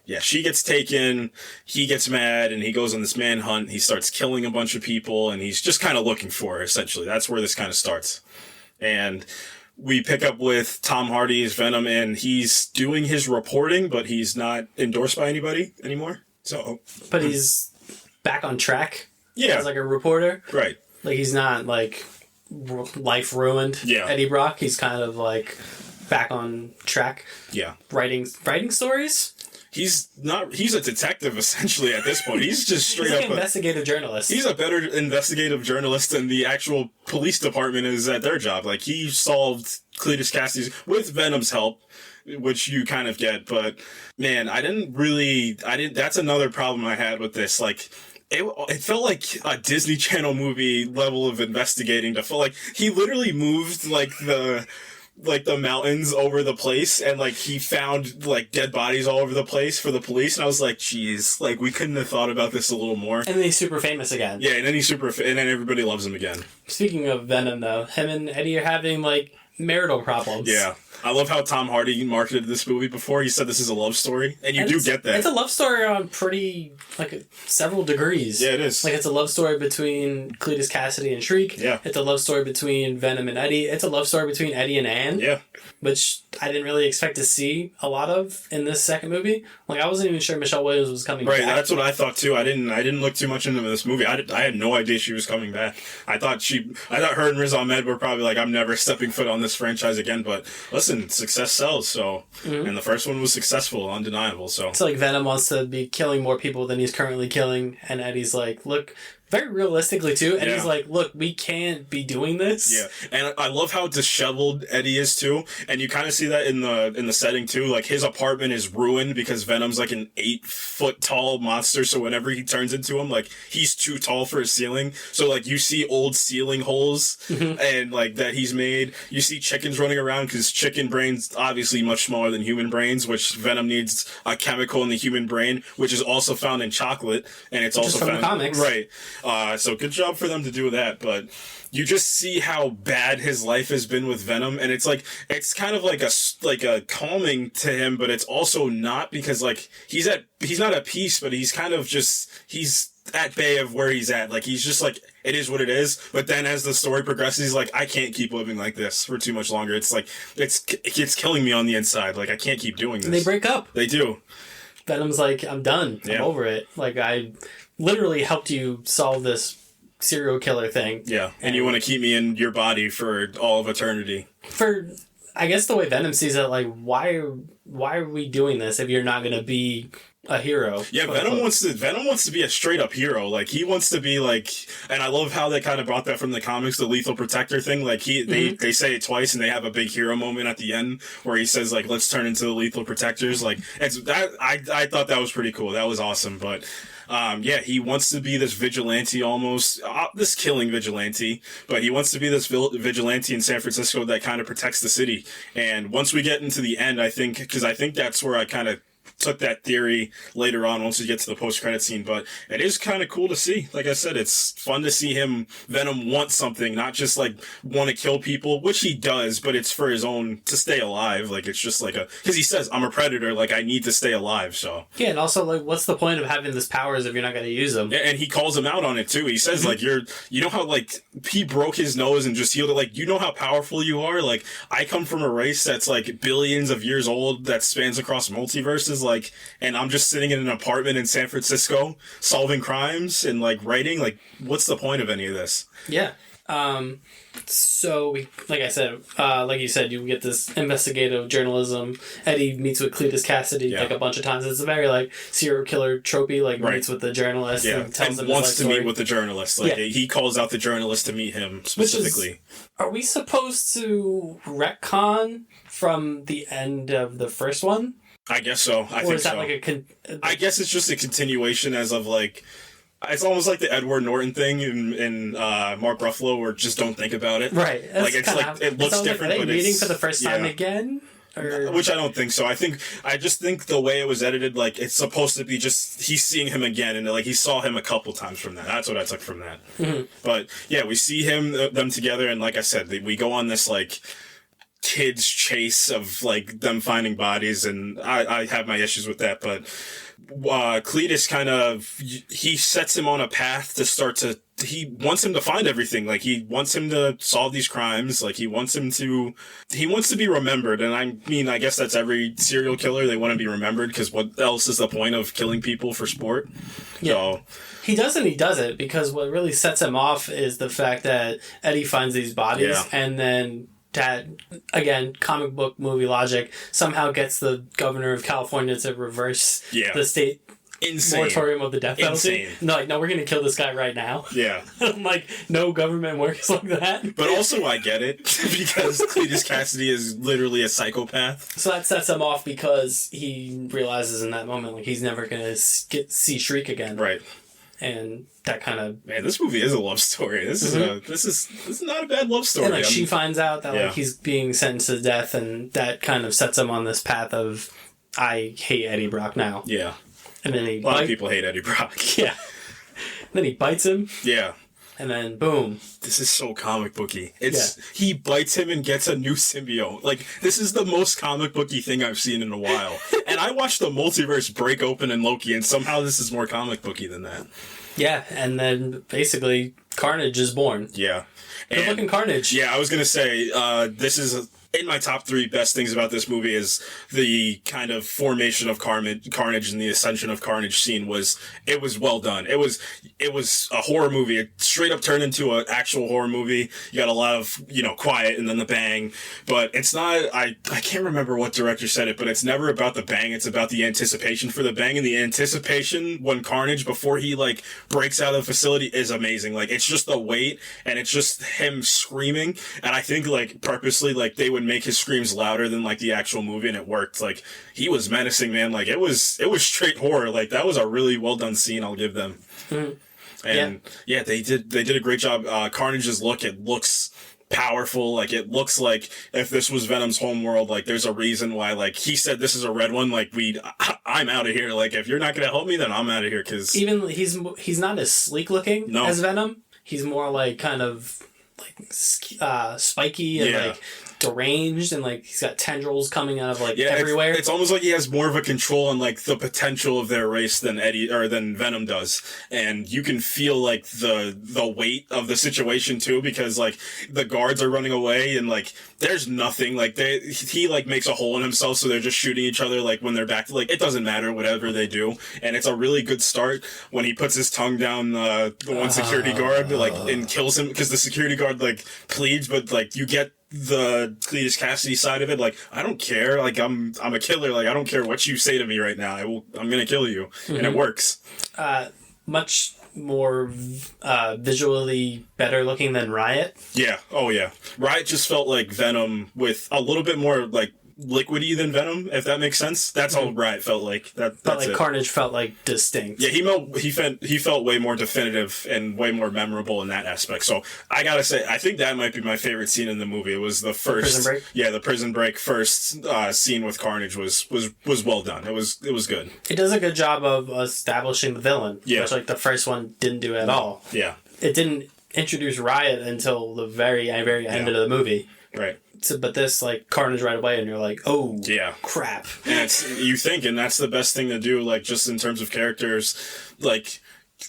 yeah, she gets taken, he gets mad, and he goes on this manhunt. He starts killing a bunch of people, and he's just kind of looking for her, essentially. That's where this kind of starts. And we pick up with Tom Hardy as Venom, and he's doing his reporting, but he's not endorsed by anybody anymore. So, but he's back on track. Yeah, as like a reporter. Right. Like he's not like life ruined. Yeah. Eddie Brock. He's kind of like back on track. Yeah. Writing stories. He's a detective essentially at this point. He's just straight he's like up an investigative journalist. He's a better investigative journalist than the actual police department is at their job. Like he solved Cletus Cassidy's with Venom's help, which you kind of get, but man, that's another problem I had with this. Like it felt like a Disney Channel movie level of investigating to feel like he literally moved like the mountains over the place, and like he found like dead bodies all over the place for the police, and I was like, geez, like we couldn't have thought about this a little more. And then he's super famous again. Yeah, and then and then everybody loves him again. Speaking of Venom though, him and Eddie are having like marital problems. Yeah. I love how Tom Hardy marketed this movie before. He said this is a love story, and you do get that. It's a love story on pretty, like, several degrees. Yeah, it is. Like, it's a love story between Cletus Cassidy and Shriek. Yeah. It's a love story between Venom and Eddie. It's a love story between Eddie and Anne. Yeah. Which I didn't really expect to see a lot of in this second movie. Like, I wasn't even sure Michelle Williams was coming back. Right, that's what I thought, too. I didn't look too much into this movie. I had no idea she was coming back. I thought her and Riz Ahmed were probably like, I'm never stepping foot on this franchise again, but listen, success sells. So, and the first one was successful, undeniable. So it's like Venom wants to be killing more people than he's currently killing, and Eddie's like, look, very realistically too. And he's like, look, we can't be doing this. Yeah, and I love how disheveled Eddie is too, and you kind of see that in the setting too. Like his apartment is ruined because Venom's like an 8-foot tall monster. So whenever he turns into him, like he's too tall for his ceiling. So like you see old ceiling holes and like that he's made. You see chickens running around because chicken brains obviously much smaller than human brains, which Venom needs a chemical in the human brain, which is also found in chocolate, and it's also found in comics. Right. So good job for them to do that, but you just see how bad his life has been with Venom, and it's kind of like a calming to him, but it's also not, because like he's not at peace, but he's kind of just, he's at bay of where he's at. Like he's just like, it is what it is. But then as the story progresses, he's like, I can't keep living like this for too much longer. It's like, it's killing me on the inside. Like I can't keep doing this. And they break up. They do. Venom's like, I'm done. I'm over it. Like I literally helped you solve this serial killer thing. Yeah, and you want to keep me in your body for all of eternity. For I guess the way Venom sees it, like, why are we doing this if you're not going to be a hero? Yeah, Venom wants to be a straight up hero. Like, he wants to be like, and I love how they kind of brought that from the comics, the lethal protector thing. Like, they say it twice, and they have a big hero moment at the end where he says, like, let's turn into the lethal protectors. Like, it's that I thought that was pretty cool. That was awesome. But yeah, he wants to be this vigilante almost, this killing vigilante, but he wants to be this vigilante in San Francisco that kind of protects the city. And once we get into the end, I think that's where I kind of took that theory later on once we get to the post-credit scene, but it is kind of cool to see. Like I said, it's fun to see Venom want something, not just want to kill people, which he does, but it's for his own, to stay alive. Like, it's just because he says, I'm a predator, I need to stay alive, so. Yeah, and also, what's the point of having these powers if you're not going to use them? Yeah, and he calls him out on it too. He says, you know how, he broke his nose and just healed it, you know how powerful you are? I come from a race that's, billions of years old that spans across multiverses, and I'm just sitting in an apartment in San Francisco solving crimes and writing. What's the point of any of this? Yeah. So like you said, you get this investigative journalism. Eddie meets with Cletus Cassidy a bunch of times. It's a very serial killer tropey. Meets with the journalist and tells him wants his to story. meet with the journalist. He calls out the journalist to meet him specifically. Are we supposed to retcon from the end of the first one? I guess so. I think so. I guess it's just a continuation as of it's almost like the Edward Norton thing in Mark Ruffalo, where just don't think about it. Right. It looks different. Are they but meeting for the first time again? Or... Which I don't think so. I just think the way it was edited, it's supposed to be just he's seeing him again, and he saw him a couple times from that. That's what I took from that. Mm-hmm. But yeah, we see them together, and like I said, we go on this kids chase of them finding bodies, and I have my issues with that, but Cletus he sets him on a path to he wants him to find everything. He wants him to solve these crimes. He wants to be remembered. And I guess that's every serial killer. They want to be remembered, because what else is the point of killing people for sport? Yeah. So, he does, and he does it because what really sets him off is the fact that Eddie finds these bodies, and then that, again, comic book movie logic, somehow gets the governor of California to reverse the state moratorium of the death penalty. No, we're going to kill this guy right now. Yeah. No government works like that. But also I get it, because Cletus Cassidy is literally a psychopath. So that sets him off because he realizes in that moment he's never going to see Shriek again. Right. And that kind of... Man, this movie is a love story. This is not a bad love story. And she finds out that he's being sentenced to death, and that kind of sets him on this path of, I hate Eddie Brock now. Yeah. And then a lot of people hate Eddie Brock. Yeah. Then he bites him. Yeah. And then, boom. This is so comic booky. He bites him and gets a new symbiote. This is the most comic booky thing I've seen in a while. And I watched the multiverse break open in Loki, and somehow this is more comic booky than that. Yeah, and then basically Carnage is born. Yeah. Good looking Carnage. Yeah, I was going to say, this is... in my top 3 best things about this movie is the kind of formation of Carnage and the ascension of Carnage scene it was well done. It was a horror movie. It straight up turned into an actual horror movie. You got a lot of, quiet and then the bang, but it's not, I can't remember what director said it, but it's never about the bang. It's about the anticipation for the bang, and the anticipation when Carnage, before he breaks out of the facility, is amazing. It's just the weight, and it's just him screaming. And I think purposely, they would make his screams louder than the actual movie, and it worked. He was menacing, man. It was straight horror. That was a really well done scene, I'll give them. Mm-hmm. And yeah, they did a great job. Carnage's look, it looks powerful. It looks like if this was Venom's homeworld, there's a reason why, he said this is a red one, I'm out of here. If you're not gonna help me, then I'm out of here. Because even he's not as sleek looking as Venom. He's more kind of spiky and deranged, and he's got tendrils coming out of everywhere. It's almost like he has more of a control on the potential of their race than than Venom does, and you can feel the weight of the situation too, because the guards are running away, and there's nothing he makes a hole in himself, so they're just shooting each other when they're back to it doesn't matter whatever they do. And it's a really good start when he puts his tongue down the one security guard and kills him, because the security guard pleads, but you get the Cletus Cassidy side of it. Like, I don't care. Like, I'm a killer. Like, I don't care what you say to me right now. I'm gonna kill you, and it works. Much more visually better looking than Riot. Yeah. Oh yeah. Riot just felt like Venom with a little bit more like liquidy than Venom, if that makes sense. That's all Riot felt like. But like it. Carnage felt like distinct. Yeah, he felt way more definitive and way more memorable in that aspect. So I gotta say, I think that might be my favorite scene in the movie. It was the first prison break? Yeah, the prison break first scene with Carnage was well done. It was good. It does a good job of establishing the villain, which like the first one didn't do at all. Yeah. It didn't introduce Riot until the very end of the movie. Right. So, but this, like, Carnage right away, and you're like, oh, yeah, crap. And you think, and that's the best thing to do, like, just in terms of characters, like,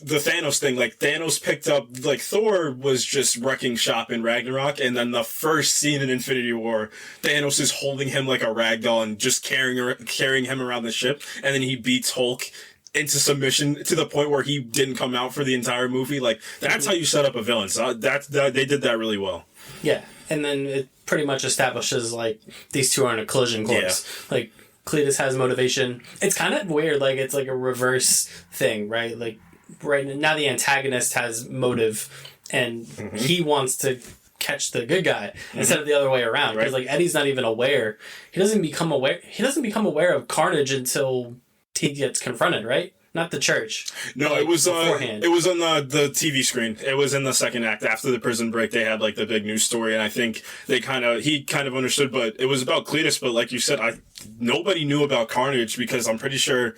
the Thanos thing, like, Thanos picked up, like, Thor was just wrecking shop in Ragnarok, and then the first scene in Infinity War, Thanos is holding him like a ragdoll and just carrying him around the ship, and then he beats Hulk into submission to the point where he didn't come out for the entire movie. Like, that's how you set up a villain. So they did that really well. Yeah, and then it pretty much establishes, like, these two are in a collision course. Yeah. Like, Cletus has motivation. It's kind of weird, like, it's like a reverse thing, right? Like, right now the antagonist has motive, and he wants to catch the good guy instead of the other way around. Because, like, Eddie's not even aware. He doesn't become aware of Carnage until he gets confronted, right? Not the church. No, like, it was beforehand. It was on the TV screen. It was in the second act after the prison break. They had like the big news story, and I think he kind of understood. But it was about Cletus. But like you said, nobody knew about Carnage because I'm pretty sure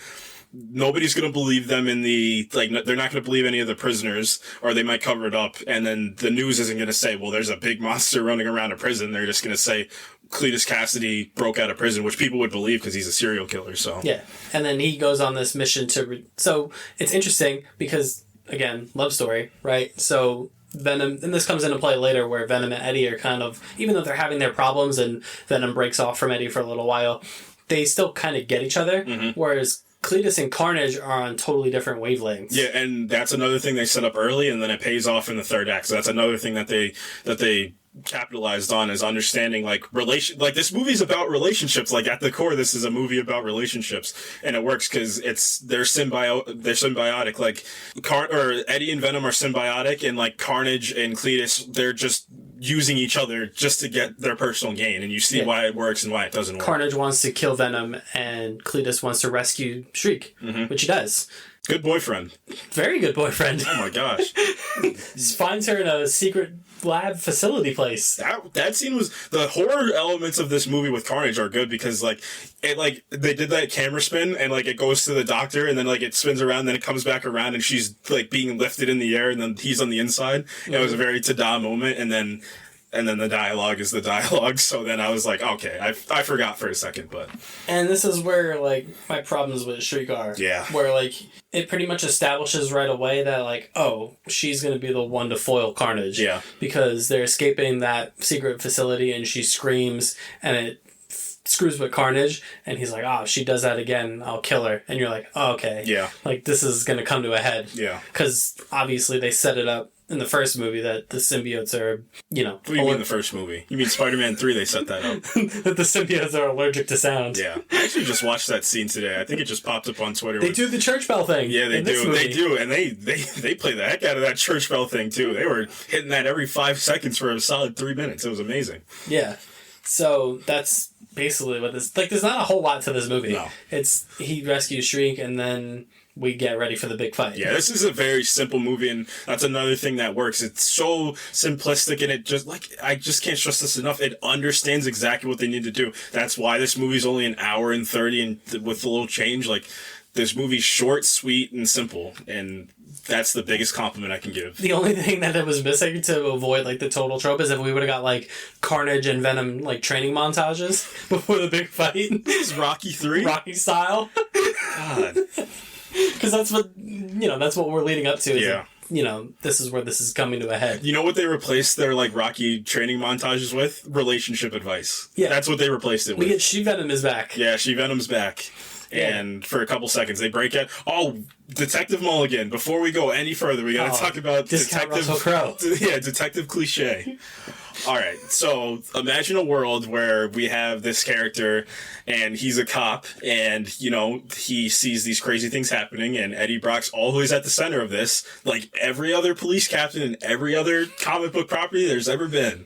nobody's going to believe them in the, like, they're not going to believe any of the prisoners, or they might cover it up. And then the news isn't going to say, well, there's a big monster running around a prison. They're just going to say Cletus Cassidy broke out of prison, which people would believe because he's a serial killer. So yeah, and then he goes on this mission so it's interesting because, again, love story, right? So Venom, and this comes into play later, where Venom and Eddie are kind of, even though they're having their problems and Venom breaks off from Eddie for a little while, they still kind of get each other, whereas Cletus and Carnage are on totally different wavelengths. Yeah, and that's another thing they set up early, and then it pays off in the third act. So that's another thing that they capitalized on, is understanding, like, like, this movie's about relationships. Like, at the core, this is a movie about relationships, and it works because they're symbiotic. Like, Eddie and Venom are symbiotic, and like Carnage and Cletus, they're just using each other just to get their personal gain, and you see why it works and why it doesn't work. Carnage wants to kill Venom, and Cletus wants to rescue Shriek, which he does. Good boyfriend. Very good boyfriend. Oh my gosh. Just finds her in a secret lab facility place. That scene was, the horror elements of this movie with Carnage are good because, like, it, like, they did that camera spin, and like it goes to the doctor, and then like it spins around, then it comes back around, and she's like being lifted in the air, and then he's on the inside. It was a very ta-da moment, and then the dialogue is the dialogue. So then I was like, okay, I forgot for a second, but. And this is where, like, my problems with Shriek are. Yeah. Where, like, it pretty much establishes right away that, like, oh, she's going to be the one to foil Carnage. Yeah. Because they're escaping that secret facility, and she screams, and it screws with Carnage, and he's like, oh, if she does that again, I'll kill her. And you're like, oh, okay. Yeah. Like, this is going to come to a head. Yeah. Because obviously they set it up in the first movie that the symbiotes are, you know... What do you mean the first movie? You mean Spider-Man 3 they set that up? That the symbiotes are allergic to sound. Yeah. I actually just watched that scene today. I think it just popped up on Twitter. They do the church bell thing. Yeah, they do. They do. And they play the heck out of that church bell thing, too. They were hitting that every 5 seconds for a solid 3 minutes. It was amazing. Yeah. So that's basically what this... Like, there's not a whole lot to this movie. No. It's... He rescues Shriek, and then we get ready for the big fight. Yeah, this is a very simple movie, and that's another thing that works. It's so simplistic, and it just, like, I just can't stress this enough. It understands exactly what they need to do. That's why this movie's only an hour and 30, and with a little change, like, this movie's short, sweet, and simple, and that's the biggest compliment I can give. The only thing that it was missing to avoid, like, the total trope is if we would have got, like, Carnage and Venom, like, training montages before the big fight. Is Rocky 3? Rocky style. God. Because that's what, you know, that's what we're leading up to. Yeah. Like, you know, this is where this is coming to a head. You know what they replaced their, like, Rocky training montages with? Relationship advice. Yeah. That's what they replaced it with. She-Venom is back. Yeah, She-Venom's back. and for a couple seconds they break out. Oh, Detective Mulligan. Before we go any further, we got to talk about Detective Crow. Yeah, Detective Cliche. All right, so imagine a world where we have this character, and he's a cop, and, you know, he sees these crazy things happening, and Eddie Brock's always at the center of this, like every other police captain in every other comic book property there's ever been.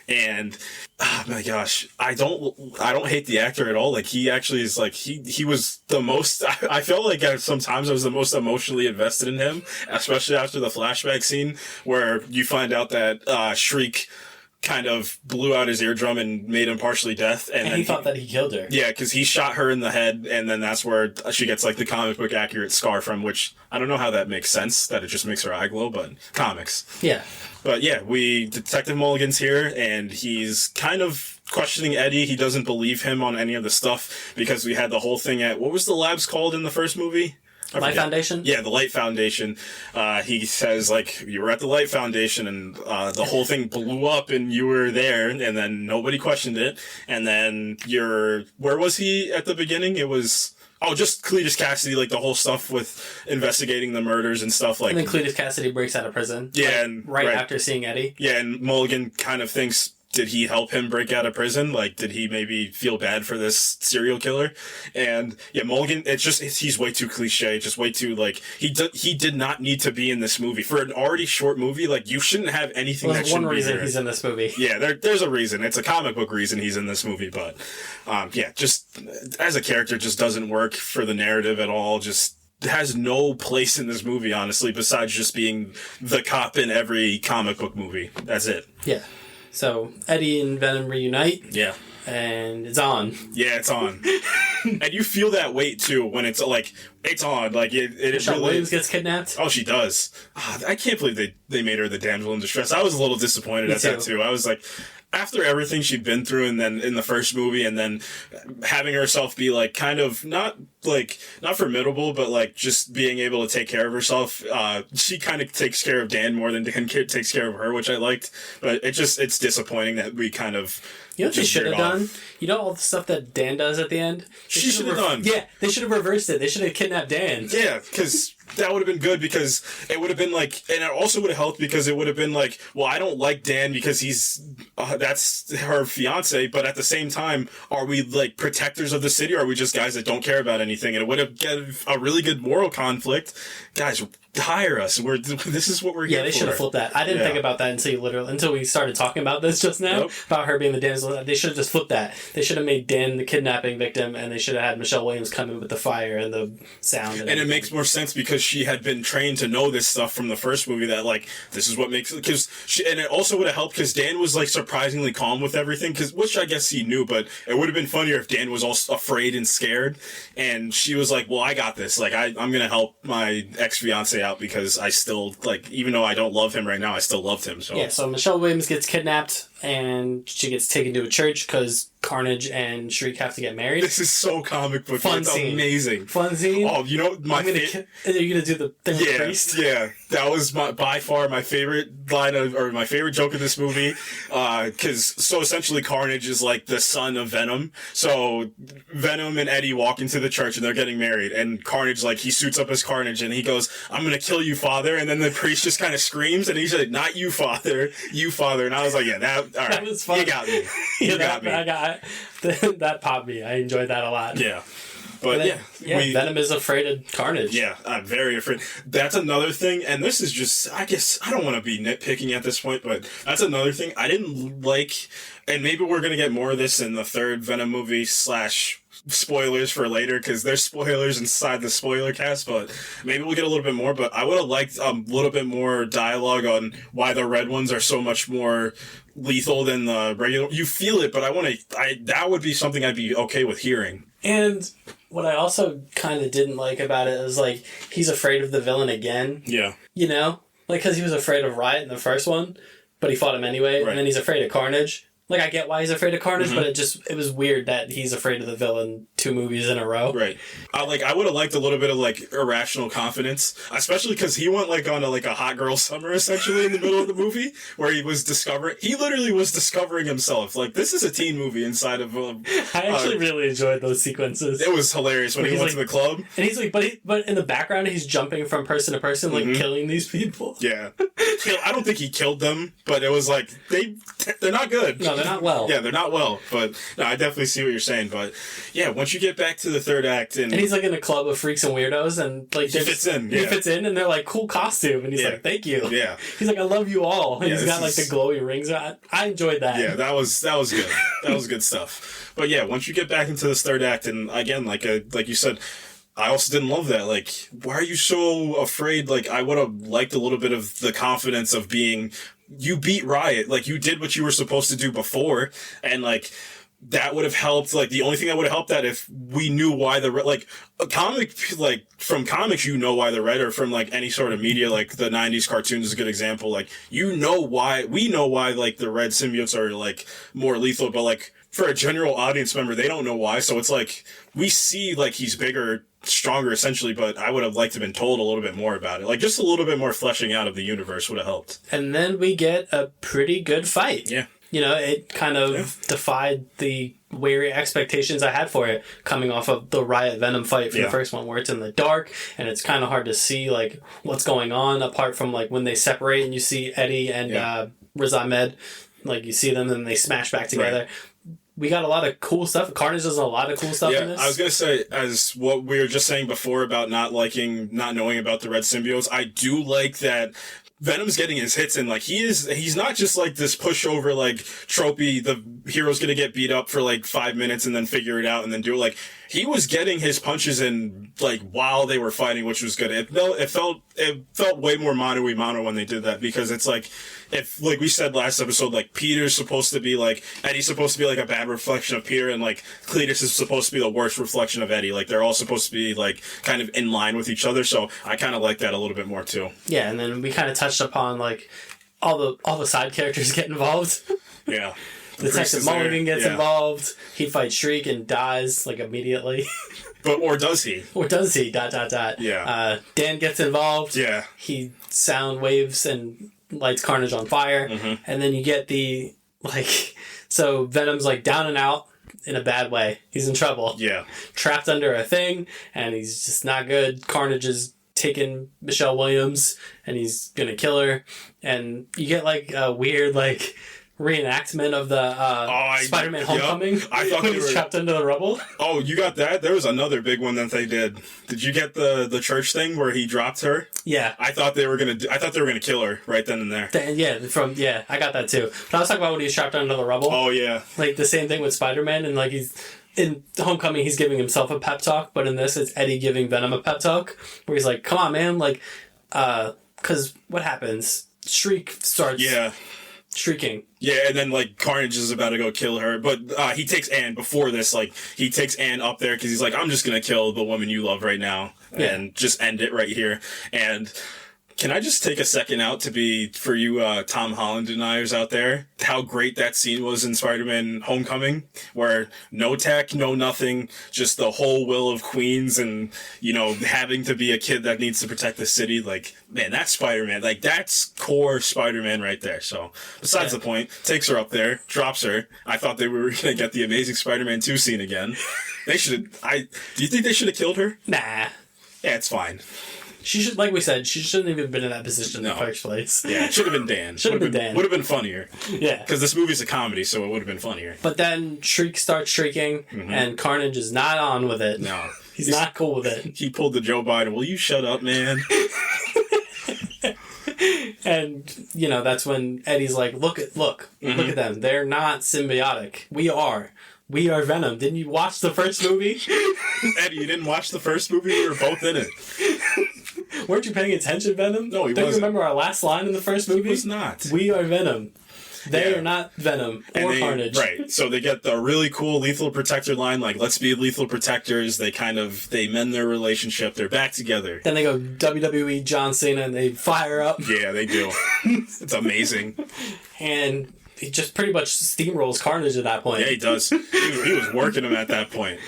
And oh my gosh, I don't hate the actor at all. Like, he actually is like, he was the most, I felt like sometimes I was the most emotionally invested in him, especially after the flashback scene where you find out that Shriek kind of blew out his eardrum and made him partially deaf. And he thought that he killed her. Yeah, because he shot her in the head, and then that's where she gets, like, the comic book accurate scar from, which I don't know how that makes sense, that it just makes her eye glow, but comics. Yeah. But yeah, Detective Mulligan's here, and he's kind of questioning Eddie. He doesn't believe him on any of the stuff, because we had the whole thing at, what was the labs called in the first movie? Light Foundation? Yeah, the Light Foundation. He says, like, you were at the Light Foundation, and the whole thing blew up, and you were there, and then nobody questioned it. And then where was he at the beginning? It was, just Cletus Cassidy, like, the whole stuff with investigating the murders and stuff. Like, and then Cletus Cassidy breaks out of prison. Yeah, like, and right after seeing Eddie. Yeah, and Mulligan kind of thinks, did he help him break out of prison? Like, did he maybe feel bad for this serial killer? And yeah, Mulligan, he's way too cliche, just way too, like, he did not need to be in this movie. For an already short movie, like, you shouldn't have anything that shouldn't be there. There's one reason he's in this movie. Yeah, there's a reason. It's a comic book reason he's in this movie, but, yeah, just, as a character, just doesn't work for the narrative at all, just has no place in this movie, honestly, besides just being the cop in every comic book movie. That's it. Yeah. So, Eddie and Venom reunite. Yeah. And it's on. Yeah, it's on. And you feel that weight, too, when it's, like, it's on. Like, Michelle really... Williams gets kidnapped? Oh, she does. I can't believe they made her the damsel in distress. I was a little disappointed at that, too. I was like... After everything she'd been through, and then in the first movie, and then having herself be, like, kind of not formidable, but, like, just being able to take care of herself, she kind of takes care of Dan more than Dan takes care of her, which I liked. But it's disappointing that we kind of... You know what they should have done? You know all the stuff that Dan does at the end? She should have done. Yeah, they should have reversed it. They should have kidnapped Dan. Yeah, because that would have been good, because it would have been like, and it also would have helped because it would have been like, well, I don't like Dan because he's, that's her fiance, but at the same time, are we like protectors of the city, or are we just guys that don't care about anything? And it would have given a really good moral conflict. Guys, hire us. This is what we're here for. Yeah, they should have flipped that. I didn't think about that until we started talking about this just now, about her being the damsel. They should have just flipped that. They should have made Dan the kidnapping victim, and they should have had Michelle Williams come in with the fire and the sound. And it makes more sense because she had been trained to know this stuff from the first movie, that like, this is what makes it, and it also would have helped because Dan was like surprisingly calm with everything, which I guess he knew, but it would have been funnier if Dan was all afraid and scared, and she was like, well, I got this. Like, I'm going to help my ex-fiance out because I still, like, even though I don't love him right now, I still loved him. So yeah, so Michelle Williams gets kidnapped and she gets taken to a church because Carnage and Shriek have to get married. This is so comic book. Fun it's scene. Amazing. Fun scene. Oh, you know, are you gonna do the thing with the priest? Yeah, that was by far my favorite line or my favorite joke in this movie. So essentially Carnage is like the son of Venom. So Venom and Eddie walk into the church and they're getting married, and Carnage, like, he suits up as Carnage and he goes, "I'm gonna kill you, father," and then the priest just kind of screams and he's like, "Not you, father, you, father," and I was like, yeah, all right, that was fun. You got me. You got me. That popped me. I enjoyed that a lot. Yeah. But Venom is afraid of Carnage. Yeah, I'm very afraid. That's another thing, and this is just, I guess, I don't want to be nitpicking at this point, but that's another thing I didn't like, and maybe we're going to get more of this in the third Venom movie / spoilers for later, because there's spoilers inside the spoiler cast, but maybe we'll get a little bit more. But I would have liked a little bit more dialogue on why the red ones are so much more lethal than the regular. You feel it, but that would be something I'd be okay with hearing. And what I also kind of didn't like about it is, like, he's afraid of the villain again. Yeah. You know? Like, because he was afraid of Riot in the first one, but he fought him anyway, right. And then he's afraid of Carnage. Like, I get why he's afraid of Carnage, but it was weird that he's afraid of the villain 2 movies in a row. Right. I would have liked a little bit of like irrational confidence, especially because he went like on a hot girl summer essentially in the middle of the movie where he literally was discovering himself. Like, this is a teen movie inside of I actually really enjoyed those sequences. It was hilarious when he went to the club. And he's like, but in the background he's jumping from person to person, like killing these people. Yeah. I don't think he killed them, but it was like, they're not good. No, they're not well. Yeah, they're not well. But no, I definitely see what you're saying. But yeah, once you get back to the third act and he's like in a club of freaks and weirdos, and like he fits in. He fits in, and they're like, cool costume, and he's like, thank you. Yeah. He's like, I love you all. And he's got like the glowy rings on. I enjoyed that. Yeah, that was good. That was good stuff. But yeah, once you get back into this third act, and again, like you said, I also didn't love that. Like, why are you so afraid? Like, I would have liked a little bit of the confidence of being, you beat Riot. Like, you did what you were supposed to do before, and like, that would have helped. Like, the only thing that would have helped that if we knew why a comic, like, from comics, you know why they're red, or from like any sort of media, like the 90s cartoons is a good example. Like, we know why like the red symbiotes are like more lethal, but like for a general audience member, they don't know why. So it's like, we see like he's bigger, stronger essentially, but I would have liked to have been told a little bit more about it. Like, just a little bit more fleshing out of the universe would have helped. And then we get a pretty good fight. Yeah. You know, it kind of defied the wary expectations I had for it, coming off of the Riot Venom fight from the first one, where it's in the dark and it's kind of hard to see like what's going on, apart from like when they separate and you see Eddie and Riz Ahmed, like you see them and they smash back together. Right. We got a lot of cool stuff. Carnage does a lot of cool stuff in this. I was going to say, as what we were just saying before about not knowing about the red symbiotes, I do like that Venom's getting his hits in. Like, he's not just like this pushover, like, tropey, the hero's gonna get beat up for like 5 minutes and then figure it out and then do it. Like, he was getting his punches in, like, while they were fighting, which was good. It felt way more mano-a-mano when they did that, because it's like, if, like we said last episode, like, Peter's supposed to be like, Eddie's supposed to be like a bad reflection of Peter, and like, Cletus is supposed to be the worst reflection of Eddie. Like, they're all supposed to be like, kind of in line with each other, so I kind of like that a little bit more too. Yeah, and then we kind of touched upon, like, all the side characters get involved. Yeah. Detective Mulligan gets involved. He fights Shriek and dies, like, immediately. Or does he? Yeah. Dan gets involved. Yeah. He sound waves and lights Carnage on fire. Mm-hmm. And then you get the, like... So Venom's, like, down and out in a bad way. He's in trouble. Yeah. Trapped under a thing, and he's just not good. Carnage is taking Michelle Williams, and he's gonna kill her. And you get, like, a weird, like... reenactment of the Spider-Man Homecoming. I thought when he's trapped under the rubble. Oh, you got that? There was another big one that they did. Did you get the church thing where he dropped her? Yeah. I thought they were gonna kill her right then and there. I got that too. But I was talking about when he's trapped under the rubble. Oh yeah. Like the same thing with Spider-Man, and like he's in Homecoming, he's giving himself a pep talk, but in this, it's Eddie giving Venom a pep talk, where he's like, "Come on, man!" Like, because what happens? Shriek starts. Yeah. Shrieking. Yeah, and then, like, Carnage is about to go kill her, but he takes Anne before this, like, he takes Anne up there because he's like, I'm just gonna kill the woman you love right now and just end it right here. And can I just take a second out for you Tom Holland deniers out there, how great that scene was in Spider-Man Homecoming, where no tech, no nothing, just the whole will of Queens and, you know, having to be a kid that needs to protect the city. Like, man, that's Spider-Man. Like, that's core Spider-Man right there. So, besides the point, takes her up there, drops her. I thought they were going to get the Amazing Spider-Man 2 scene again. Do you think they should have killed her? Nah. Yeah, it's fine. She should, like we said, she shouldn't even been in that position in the first place. Yeah, it should have been Dan. Would have been funnier. Yeah. Because this movie's a comedy, so it would have been funnier. But then Shriek starts shrieking, and Carnage is not on with it. No. He's not cool with it. He pulled the Joe Biden, will you shut up, man? And, you know, that's when Eddie's like, look at them. They're not symbiotic. We are Venom. Didn't you watch the first movie? Eddie, you didn't watch the first movie? We were both in it. Weren't you paying attention, Venom? No, he wasn't. Don't you remember our last line in the first movie? He was not. We are Venom. They are not Venom or Carnage. Right. So they get the really cool Lethal Protector line, like, let's be Lethal Protectors. They mend their relationship. They're back together. Then they go WWE John Cena and they fire up. Yeah, they do. It's amazing. And he just pretty much steamrolls Carnage at that point. Yeah, he does. He was working him at that point.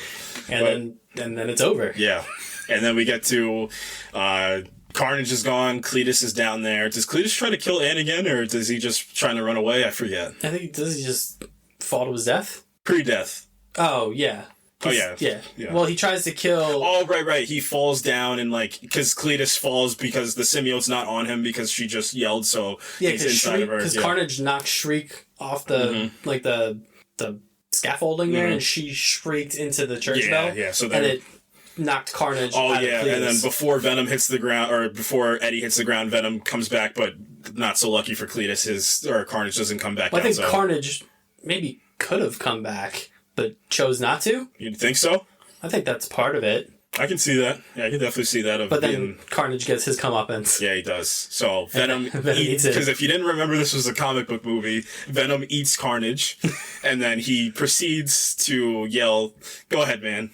and then it's over. Yeah. And then we get to Carnage is gone, Cletus is down there. Does Cletus try to kill Anne again, or does he just trying to run away? I forget. I think, does he just fall to his death? Pre-death. Oh, yeah. Oh, yeah. Yeah. Well, he tries to kill... Oh, right. He falls down and, because Cletus falls because the symbiote's not on him because she just yelled, so he's inside of her. Because Carnage knocked Shriek off the, the scaffolding there, and she shrieked into the church bell. Yeah, so and it knocked Carnage out of Cletus. And then before Venom hits the ground, or before Eddie hits the ground, Venom comes back, but not so lucky for Cletus, Carnage doesn't come back. Well, I think Carnage maybe could have come back, but chose not to. You think so? I think that's part of it. I can see that. Yeah, I can definitely see that. But then Carnage gets his comeuppance. Yeah, he does. So Venom eats it. Because if you didn't remember this was a comic book movie, Venom eats Carnage, and then he proceeds to yell, "Go ahead, man.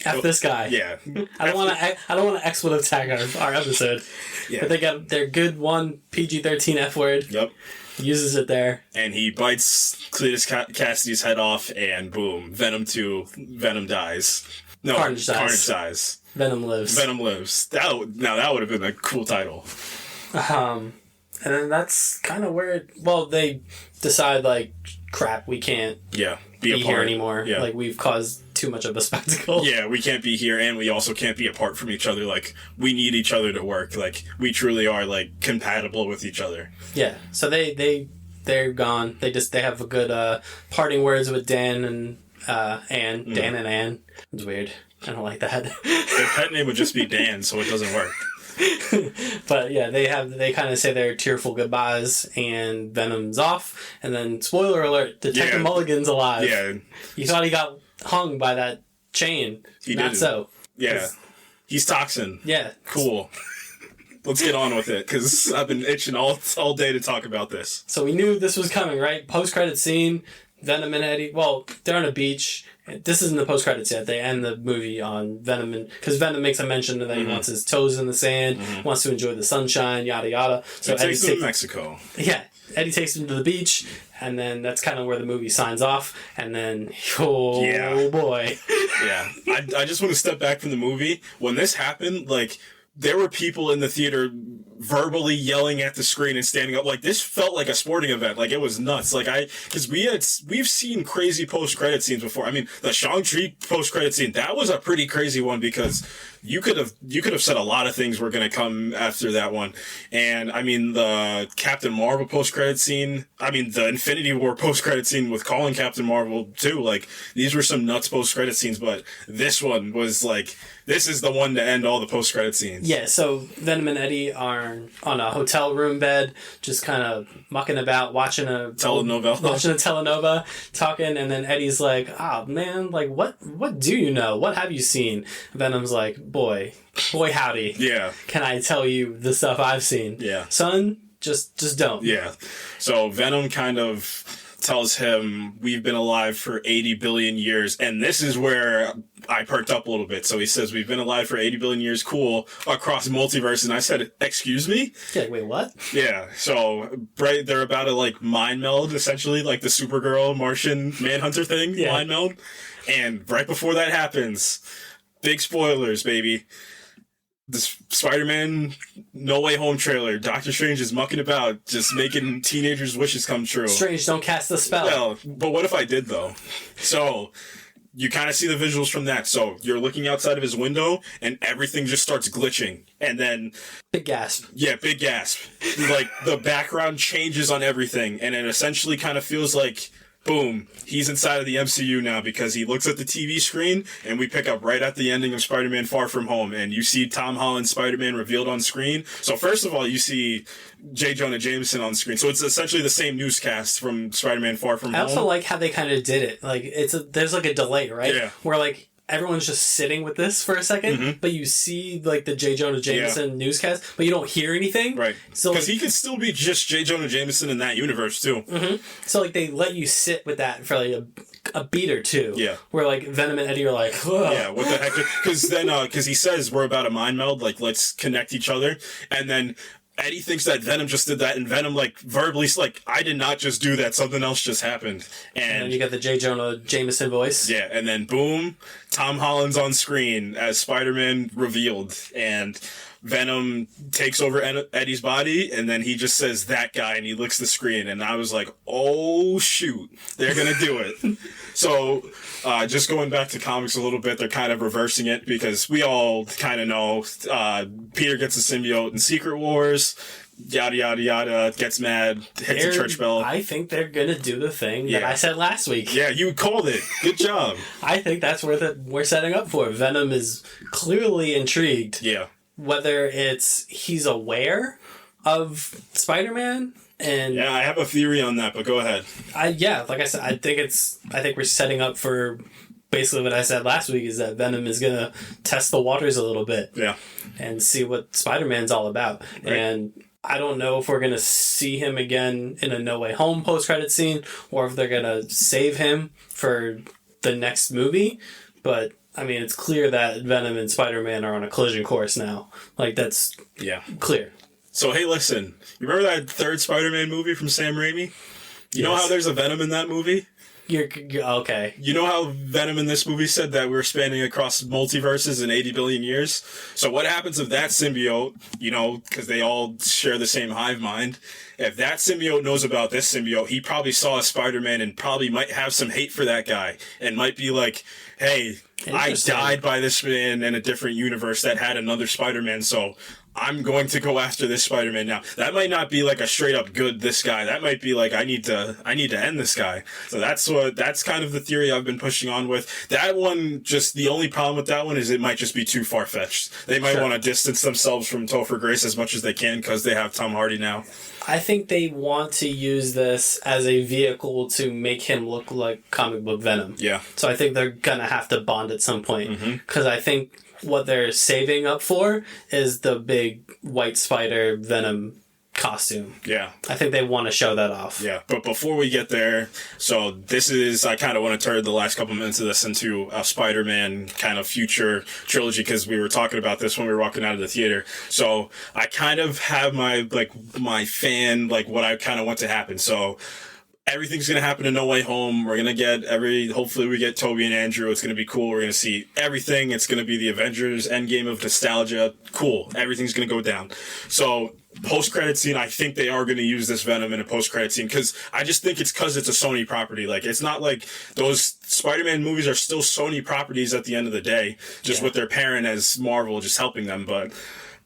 F this guy." Yeah. I don't want to expletive tag our episode. Yeah. But they got their good one PG-13 F word. Yep. Uses it there. And he bites Cletus Cassidy's head off, and boom, Venom dies. No, Carnage dies. Venom lives. That would have been a cool title. And then that's kind of where they decide, crap, we can't be here anymore. Yeah. We've caused too much of a spectacle. Yeah, we can't be here, and we also can't be apart from each other. We need each other to work. We truly are, compatible with each other. Yeah, so they're gone. They have a good parting words with Dan and Anne. Dan and Anne. It's weird. I don't like that. Their pet name would just be Dan, so it doesn't work. But yeah, they kind of say their tearful goodbyes, and Venom's off. And then, spoiler alert, Detective Mulligan's alive. Yeah. You thought he got hung by that chain. Not didn't. So. Yeah. He's toxin. Yeah. Cool. Let's get on with it, because I've been itching all day to talk about this. So we knew this was coming, right? Post-credit scene, Venom and Eddie. Well, they're on a beach. This isn't the post-credits yet. They end the movie on Venom, because Venom makes a mention that he wants his toes in the sand, wants to enjoy the sunshine, yada yada. So Eddie takes him to Mexico. Yeah, Eddie takes him to the beach, and then that's kind of where the movie signs off. And then, boy. Yeah, I just want to step back from the movie. When this happened, there were people in the theater verbally yelling at the screen and standing up. This felt like a sporting event. It was nuts. Because we've seen crazy post-credit scenes before. I mean, the Shang-Chi post-credit scene, that was a pretty crazy one, because you could have said a lot of things were going to come after that one. And I mean, the Captain Marvel post-credit scene, the Infinity War post-credit scene with calling Captain Marvel too. These were some nuts post-credit scenes, but this one was this is the one to end all the post-credit scenes. Yeah, so Venom and Eddie are on a hotel room bed, just kind of mucking about, watching a telenova, talking, and then Eddie's like, "Oh man, what do you know? What have you seen?" Venom's like, boy howdy. Yeah. Can I tell you the stuff I've seen? Yeah. Son, just don't. Yeah. So Venom kind of tells him, "We've been alive for 80 billion years." And this is where I perked up a little bit. So he says, "We've been alive for 80 billion years, cool, across multiverse." And I said, "Excuse me?" Yeah, wait, what? Yeah. So, right, they're about to, mind meld, essentially, the Supergirl Martian Manhunter thing, mind meld. And right before that happens, big spoilers, baby. The Spider-Man No Way Home trailer. Doctor Strange is mucking about, just making teenagers' wishes come true. Strange, don't cast the spell. Well, but what if I did, though? So, you kind of see the visuals from that. So, you're looking outside of his window, and everything just starts glitching. And then... Big gasp. Yeah, big gasp. The background changes on everything, and it essentially kind of feels like... Boom, he's inside of the MCU now, because he looks at the TV screen, and we pick up right at the ending of Spider-Man Far From Home, and you see Tom Holland's Spider-Man revealed on screen. So first of all, you see J. Jonah Jameson on screen. So it's essentially the same newscast from Spider-Man Far From Home. I also like how they kind of did it. There's a delay, right? Yeah. Where everyone's just sitting with this for a second, but you see the J. Jonah Jameson newscast, but you don't hear anything. Right. So because he could still be just J. Jonah Jameson in that universe too. Mm-hmm. So they let you sit with that for a beat or two. Yeah. Where Venom and Eddie are like, ugh. Yeah, what the heck? Because then, because he says we're about to mind meld, let's connect each other, and then Eddie thinks that Venom just did that, and Venom, like, verbally, like, I did not just do that, something else just happened. And then you got the J. Jonah Jameson voice. Yeah, and then boom, Tom Holland's on screen as Spider-Man revealed, and Venom takes over Eddie's body, and then he just says, that guy, and he licks the screen, and I was like, oh, shoot, they're gonna do it. So, just going back to comics a little bit, they're kind of reversing it, because we all kind of know Peter gets a symbiote in Secret Wars, yada, yada, yada, gets mad, hits a church bell. I think they're gonna do the thing that I said last week. Yeah, you called it. Good job. I think that's what we're setting up for. Venom is clearly intrigued. Yeah. Whether it's he's aware of Spider-Man, and yeah, I have a theory on that, but go ahead. Like I said, I think we're setting up for basically what I said last week, is that Venom is gonna test the waters a little bit, and see what Spider-Man's all about. Right. And I don't know if we're gonna see him again in a No Way Home post-credit scene, or if they're gonna save him for the next movie, but I mean, it's clear that Venom and Spider-Man are on a collision course now. Like, that's clear. So, hey, listen. You remember that third Spider-Man movie from Sam Raimi? You know how there's a Venom in that movie? You're okay. You know how Venom in this movie said that we're spanning across multiverses in 80 billion years? So what happens if that symbiote, you know, because they all share the same hive mind, if that symbiote knows about this symbiote, he probably saw a Spider-Man and probably might have some hate for that guy and might be like, hey, I died by this man in a different universe that had another Spider-Man, so I'm going to go after this Spider-Man now. That might not be like a straight up good this guy. That might be like I need to end this guy. So that's kind of the theory I've been pushing on with. That one, just the only problem with that one is it might just be too far fetched. They might want to distance themselves from Topher Grace as much as they can because they have Tom Hardy now. I think they want to use this as a vehicle to make him look like comic book Venom. Yeah. So I think they're gonna have to bond at some point, because I think what they're saving up for is the big white spider Venom costume. Yeah. I think they want to show that off. Yeah. But before we get there, so this is, I kind of want to turn the last couple minutes of this into a Spider-Man kind of future trilogy, because we were talking about this when we were walking out of the theater. So I kind of have my fan, like what I kind of want to happen. So everything's going to happen in No Way Home. We're going to get hopefully we get Toby and Andrew. It's going to be cool. We're going to see everything. It's going to be the Avengers Endgame of nostalgia. Cool. Everything's going to go down. So post-credit scene, I think they are going to use this Venom in a post-credit scene, because I just think it's because it's a Sony property. Like, it's not like those Spider-Man movies are still Sony properties at the end of the day, just with their parent as Marvel just helping them. But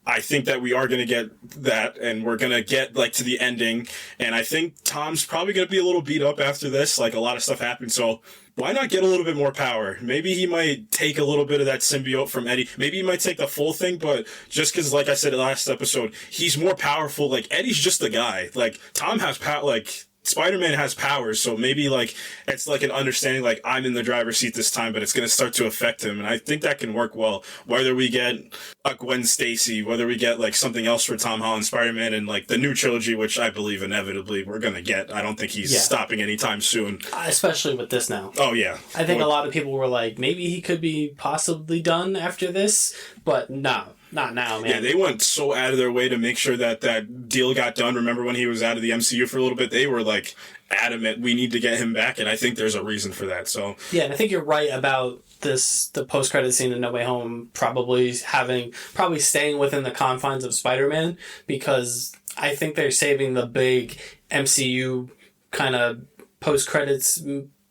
I think that we are going to get that, and we're going to get, like, to the ending. And I think Tom's probably going to be a little beat up after this. Like, a lot of stuff happened. So why not get a little bit more power? Maybe he might take a little bit of that symbiote from Eddie. Maybe he might take the full thing, but just because, like I said last episode, he's more powerful. Like, Eddie's just a guy. Like, Tom has power. Like, Spider-Man has powers, so maybe, like, it's like an understanding, like, I'm in the driver's seat this time, but it's going to start to affect him, and I think that can work well. Whether we get a Gwen Stacy, whether we get, like, something else for Tom Holland Spider-Man, and, like, the new trilogy, which I believe inevitably we're going to get. I don't think he's stopping anytime soon. Especially with this now. Oh, yeah. I think a lot of people were like, maybe he could be possibly done after this, but no. Not now, man. Yeah, they went so out of their way to make sure that that deal got done. Remember when he was out of the MCU for a little bit? They were, like, adamant, we need to get him back, and I think there's a reason for that. So yeah, and I think you're right about the post-credit scene in No Way Home probably staying within the confines of Spider-Man, because I think they're saving the big MCU kind of post-credits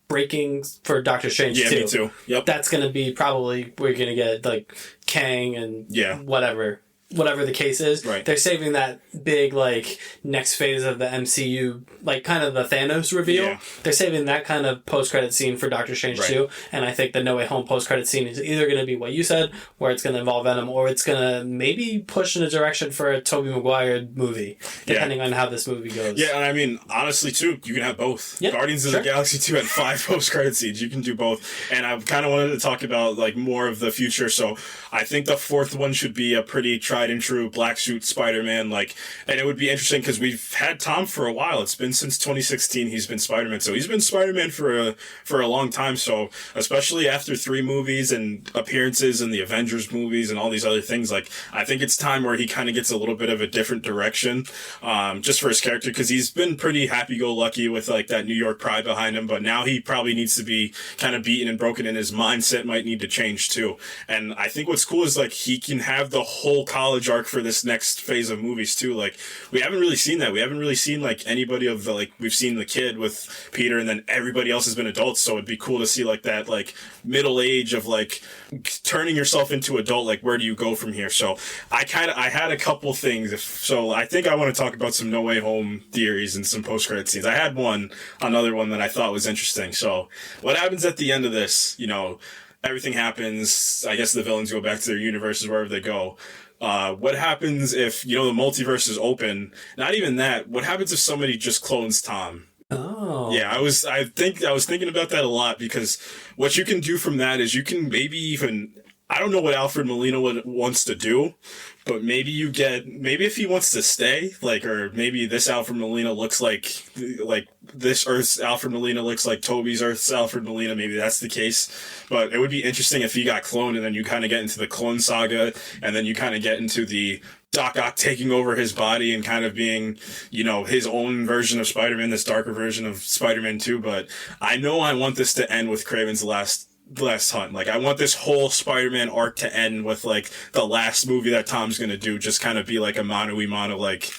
breaking for Doctor Strange too. Yeah, me too. Yep. That's going to be probably, we're going to get, like, Kang and whatever the case is. Right. They're saving that big, like, next phase of the MCU, like, kind of the Thanos reveal. Yeah. They're saving that kind of post-credit scene for Doctor Strange too. And I think the No Way Home post-credit scene is either going to be what you said, where it's going to involve Venom, or it's going to maybe push in a direction for a Tobey Maguire movie, depending on how this movie goes. Yeah, and I mean, honestly, too, you can have both. Yep, Guardians of the Galaxy 2 had 5 post-credit scenes. You can do both. And I kind of wanted to talk about, like, more of the future. So I think the fourth one should be a pretty tried and true black suit Spider-Man, like, and it would be interesting because we've had Tom for a while. It's been since 2016 he's been Spider-Man, so he's been Spider-Man for a long time. So especially after 3 movies and appearances in the Avengers movies and all these other things, like, I think it's time where he kind of gets a little bit of a different direction, just for his character, because he's been pretty happy-go-lucky with like that New York pride behind him, but now he probably needs to be kind of beaten and broken, and his mindset might need to change too. And I think what's cool is like he can have the whole college arc for this next phase of movies too. Like, we haven't really seen that. We haven't really seen like anybody of the, like, we've seen the kid with Peter, and then everybody else has been adults. So it'd be cool to see like that like middle age of like turning yourself into adult. Like, where do you go from here? So I had a couple things. So I think I want to talk about some No Way Home theories and some post-credit scenes. I had another one that I thought was interesting. So what happens at the end of this? You know, everything happens. I guess the villains go back to their universes, wherever they go. What happens if, you know, the multiverse is open? Not even that. What happens if somebody just clones Tom? Oh. Yeah, I was thinking about that a lot, because what you can do from that is you can maybe even, I don't know what Alfred Molina wants to do, but maybe if he wants to stay, like, or maybe this Alfred Molina looks like this Earth's Alfred Molina looks like Toby's Earth's Alfred Molina. Maybe that's the case. But it would be interesting if he got cloned, and then you kind of get into the clone saga, and then you kind of get into the Doc Ock taking over his body and kind of being, you know, his own version of Spider-Man, this darker version of Spider-Man 2. But I know I want this to end with Kraven's last hunt. Like, I want this whole Spider-Man arc to end with like the last movie that Tom's gonna do just kind of be like a mano a mano, like,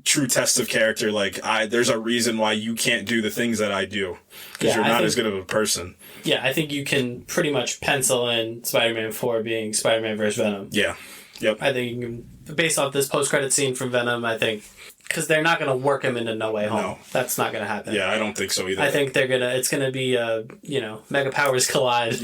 true test of character. Like, there's a reason why you can't do the things that I do, because you're not as good of a person. Yeah, I think you can pretty much pencil in Spider-Man 4 being Spider-Man vs. Venom. Yeah. Yep. I think you can, based off this post-credit scene from Venom, I think, because they're not going to work him into No Way Home. No. That's not going to happen. Yeah, I don't think so either. I think it's going to be a, you know, Mega Powers Collide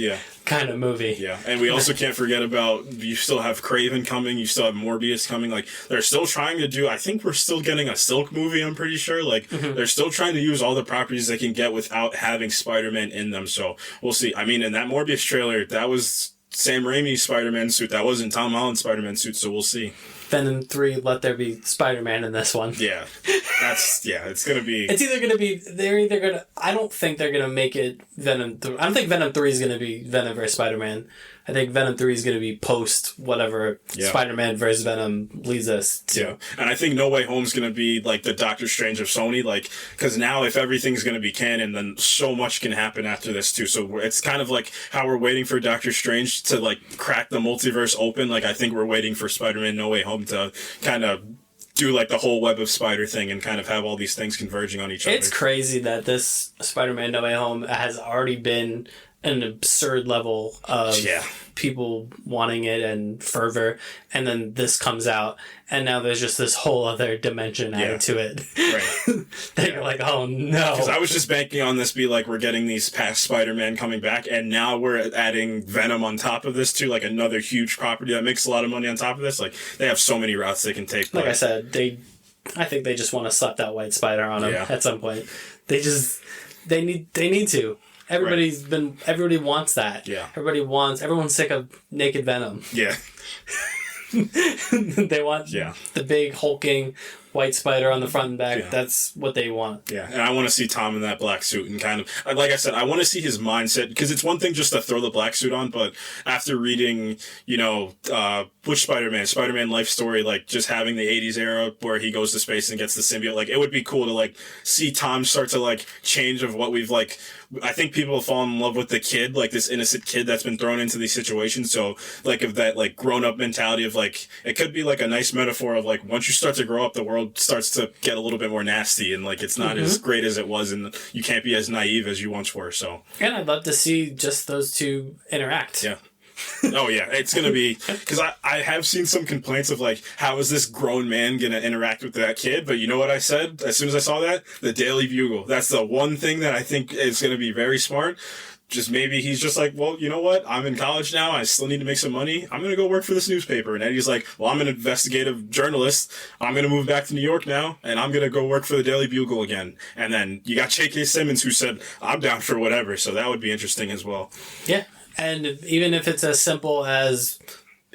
kind of movie. Yeah, and we also can't forget about, you still have Kraven coming, you still have Morbius coming. Like, they're still trying to do, I think we're still getting a Silk movie, I'm pretty sure. Like, they're still trying to use all the properties they can get without having Spider-Man in them. So we'll see. I mean, in that Morbius trailer, that was Sam Raimi's Spider-Man suit. That wasn't Tom Holland's Spider-Man suit, so we'll see. Venom 3, let there be Spider-Man in this one. Yeah. It's going to be... It's either going to be... They're either going to... I don't think they're going to make it Venom 3. I don't think Venom 3 is going to be Venom vs. Spider-Man. I think Venom 3 is going to be post whatever Spider-Man vs. Venom leads us to. Yeah. And I think No Way Home's going to be like the Doctor Strange of Sony. Like, because now if everything's going to be canon, then so much can happen after this too. So it's kind of like how we're waiting for Doctor Strange to like crack the multiverse open. Like, I think we're waiting for Spider-Man No Way Home to kind of do like the whole web of spider thing and kind of have all these things converging on each other. It's crazy that this Spider-Man No Way Home has already been an absurd level of people wanting it and fervor, and then this comes out, and now there's just this whole other dimension added to it. Right. That you're like, oh no. Because I was just banking on this be like, we're getting these past Spider-Man coming back, and now we're adding Venom on top of this too, like another huge property that makes a lot of money on top of this. Like, they have so many routes they can take. Like I said, I think they just want to slap that white spider on him at some point. They need to. Everybody wants that. Yeah. Everyone's sick of naked Venom. Yeah. They want the big hulking white spider on the front and back. Yeah. That's what they want. Yeah, and I want to see Tom in that black suit and kind of, like I said, I want to see his mindset, because it's one thing just to throw the black suit on, but after reading, you know, which Spider-Man Life Story, like just having the 80s era where he goes to space and gets the symbiote, like it would be cool to like see Tom start to like change of what we've like, I think people fall in love with the kid, like this innocent kid that's been thrown into these situations. So like of that like grown up mentality of like, it could be like a nice metaphor of like, once you start to grow up, the world starts to get a little bit more nasty, and like it's not as great as it was, and you can't be as naive as you once were. So, and I'd love to see just those two interact. Yeah. Oh yeah, it's gonna be, because I have seen some complaints of like, how is this grown man gonna interact with that kid? But you know what I said as soon as I saw that? The Daily Bugle. That's the one thing that I think is gonna be very smart. Just maybe he's just like, well, you know what? I'm in college now. I still need to make some money. I'm going to go work for this newspaper. And Eddie's like, well, I'm an investigative journalist. I'm going to move back to New York now, and I'm going to go work for the Daily Bugle again. And then you got J.K. Simmons, who said, I'm down for whatever. So that would be interesting as well. Yeah. And even if it's as simple as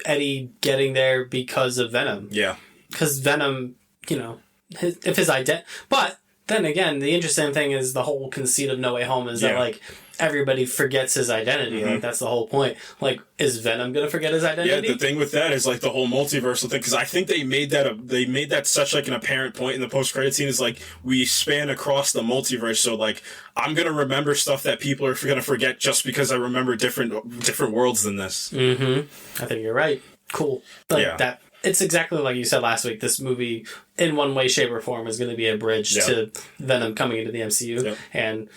Eddie getting there because of Venom. Yeah. Because Venom, if his identity... But then again, the interesting thing is the whole conceit of No Way Home is that, like, everybody forgets his identity. Like, that's the whole point. Like, is Venom gonna forget his identity? Yeah, the thing with that is, like, the whole multiversal thing, because I think they made that such, like, an apparent point in the post-credit scene, is, like, we span across the multiverse, so, like, I'm gonna remember stuff that people are gonna forget just because I remember different worlds than this. I think you're right. Cool. That. It's exactly like you said last week. This movie, in one way, shape, or form, is going to be a bridge to Venom coming into the MCU, and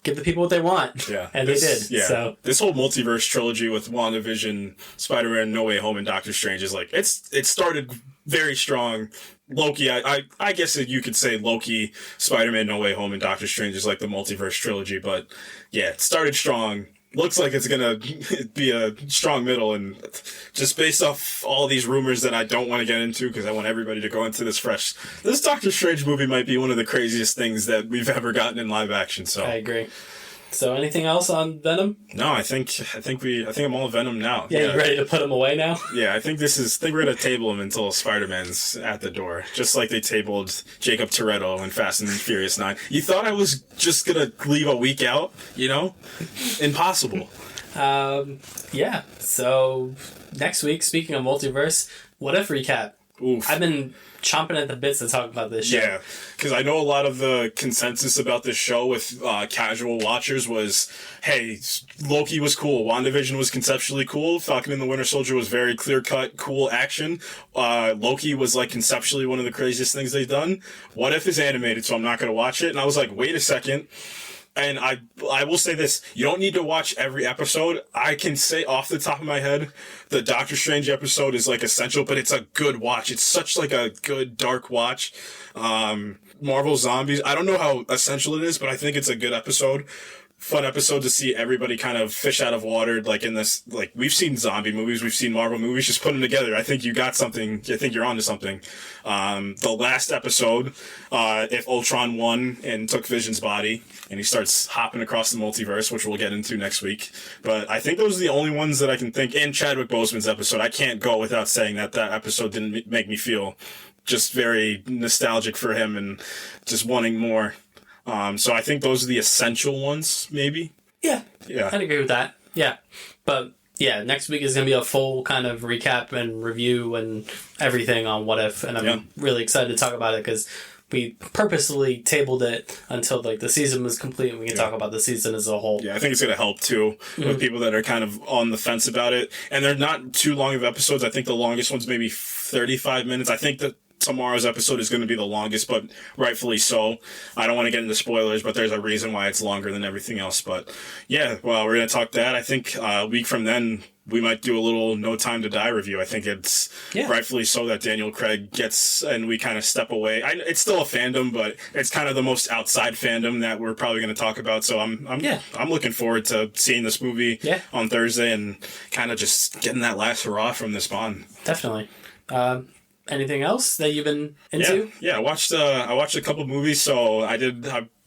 give the people what they want. Yeah, and they did. Yeah. So this whole multiverse trilogy with WandaVision, Spider-Man, No Way Home, and Doctor Strange is like it started very strong. Loki, I guess you could say Loki, Spider-Man, No Way Home, and Doctor Strange is like the multiverse trilogy, but yeah, it started strong. Looks like it's gonna be a strong middle, and just based off all these rumors that I don't want to get into because I want everybody to go into this fresh. This Doctor Strange movie might be one of the craziest things that we've ever gotten in live action. So I agree. So anything else on Venom? No, I think I'm all Venom now. Yeah, you ready to put him away now? Yeah, I think we're gonna table him until Spider-Man's at the door, just like they tabled Jacob Toretto in Fast and Furious 9. You thought I was just gonna leave a week out? Impossible. Yeah. So next week, speaking of multiverse, what if recap? Oof. I've been chomping at the bits to talk about this show. Yeah, because I know a lot of the consensus about this show with casual watchers was, hey, Loki was cool, WandaVision was conceptually cool, Falcon and the Winter Soldier was very clear-cut, cool action, Loki was, like, conceptually one of the craziest things they've done. What If is animated, so I'm not going to watch it. And I was like, wait a second. And I will say this, you don't need to watch every episode. I can say off the top of my head, the Doctor Strange episode is like essential, but it's a good watch. It's such like a good dark watch. Marvel Zombies, I don't know how essential it is, but I think it's a good episode. Fun episode to see everybody kind of fish out of water, like in this, like we've seen zombie movies, we've seen Marvel movies, just put them together. I think you got something, I think you're onto something. The last episode, if Ultron won and took Vision's body, and he starts hopping across the multiverse, which we'll get into next week. But I think those are the only ones that I can think, and Chadwick Boseman's episode, I can't go without saying that episode didn't make me feel just very nostalgic for him and just wanting more. So I think those are the essential ones, maybe. Yeah. I'd agree with that. Yeah. But yeah, next week is going to be a full kind of recap and review and everything on What If. And I'm really excited to talk about it because we purposely tabled it until like the season was complete and we can talk about the season as a whole. Yeah, I think it's going to help too with people that are kind of on the fence about it. And they're not too long of episodes. I think the longest one's maybe 35 minutes. I think that tomorrow's episode is going to be the longest, but rightfully so. I don't want to get into spoilers, but there's a reason why it's longer than everything else. But yeah, well, we're going to talk that. I think a week from then, we might do a little No Time to Die review. I think it's rightfully so that Daniel Craig gets, and we kind of step away. It's still a fandom, but it's kind of the most outside fandom that we're probably going to talk about. So I'm looking forward to seeing this movie on Thursday and kind of just getting that last hurrah from this Bond. Definitely. Anything else that you've been into? Yeah. I watched a couple movies. So I've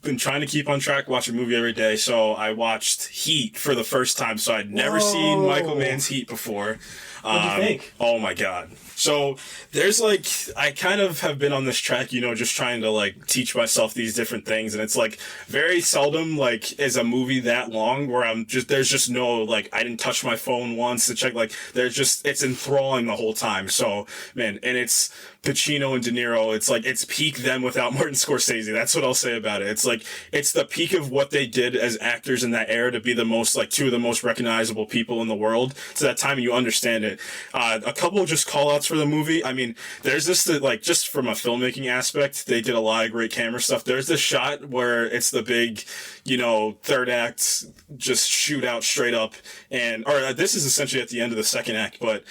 been trying to keep on track, watch a movie every day. So I watched Heat for the first time. So I'd never seen Michael Mann's Heat before. What do you think? Oh my God. So there's like, I kind of have been on this track, just trying to like teach myself these different things. And it's like very seldom like is a movie that long where there's just no, like, I didn't touch my phone once to check, like it's enthralling the whole time. So man, and it's Pacino and De Niro. It's like, it's peak them without Martin Scorsese. That's what I'll say about it. It's like, it's the peak of what they did as actors in that era to be the most, like two of the most recognizable people in the world. So that time you understand it. A couple of just call outs for the movie. I mean, there's this, like, just from a filmmaking aspect, they did a lot of great camera stuff. There's this shot where it's the big, third act, just shoot out straight up. Or this is essentially at the end of the second act, but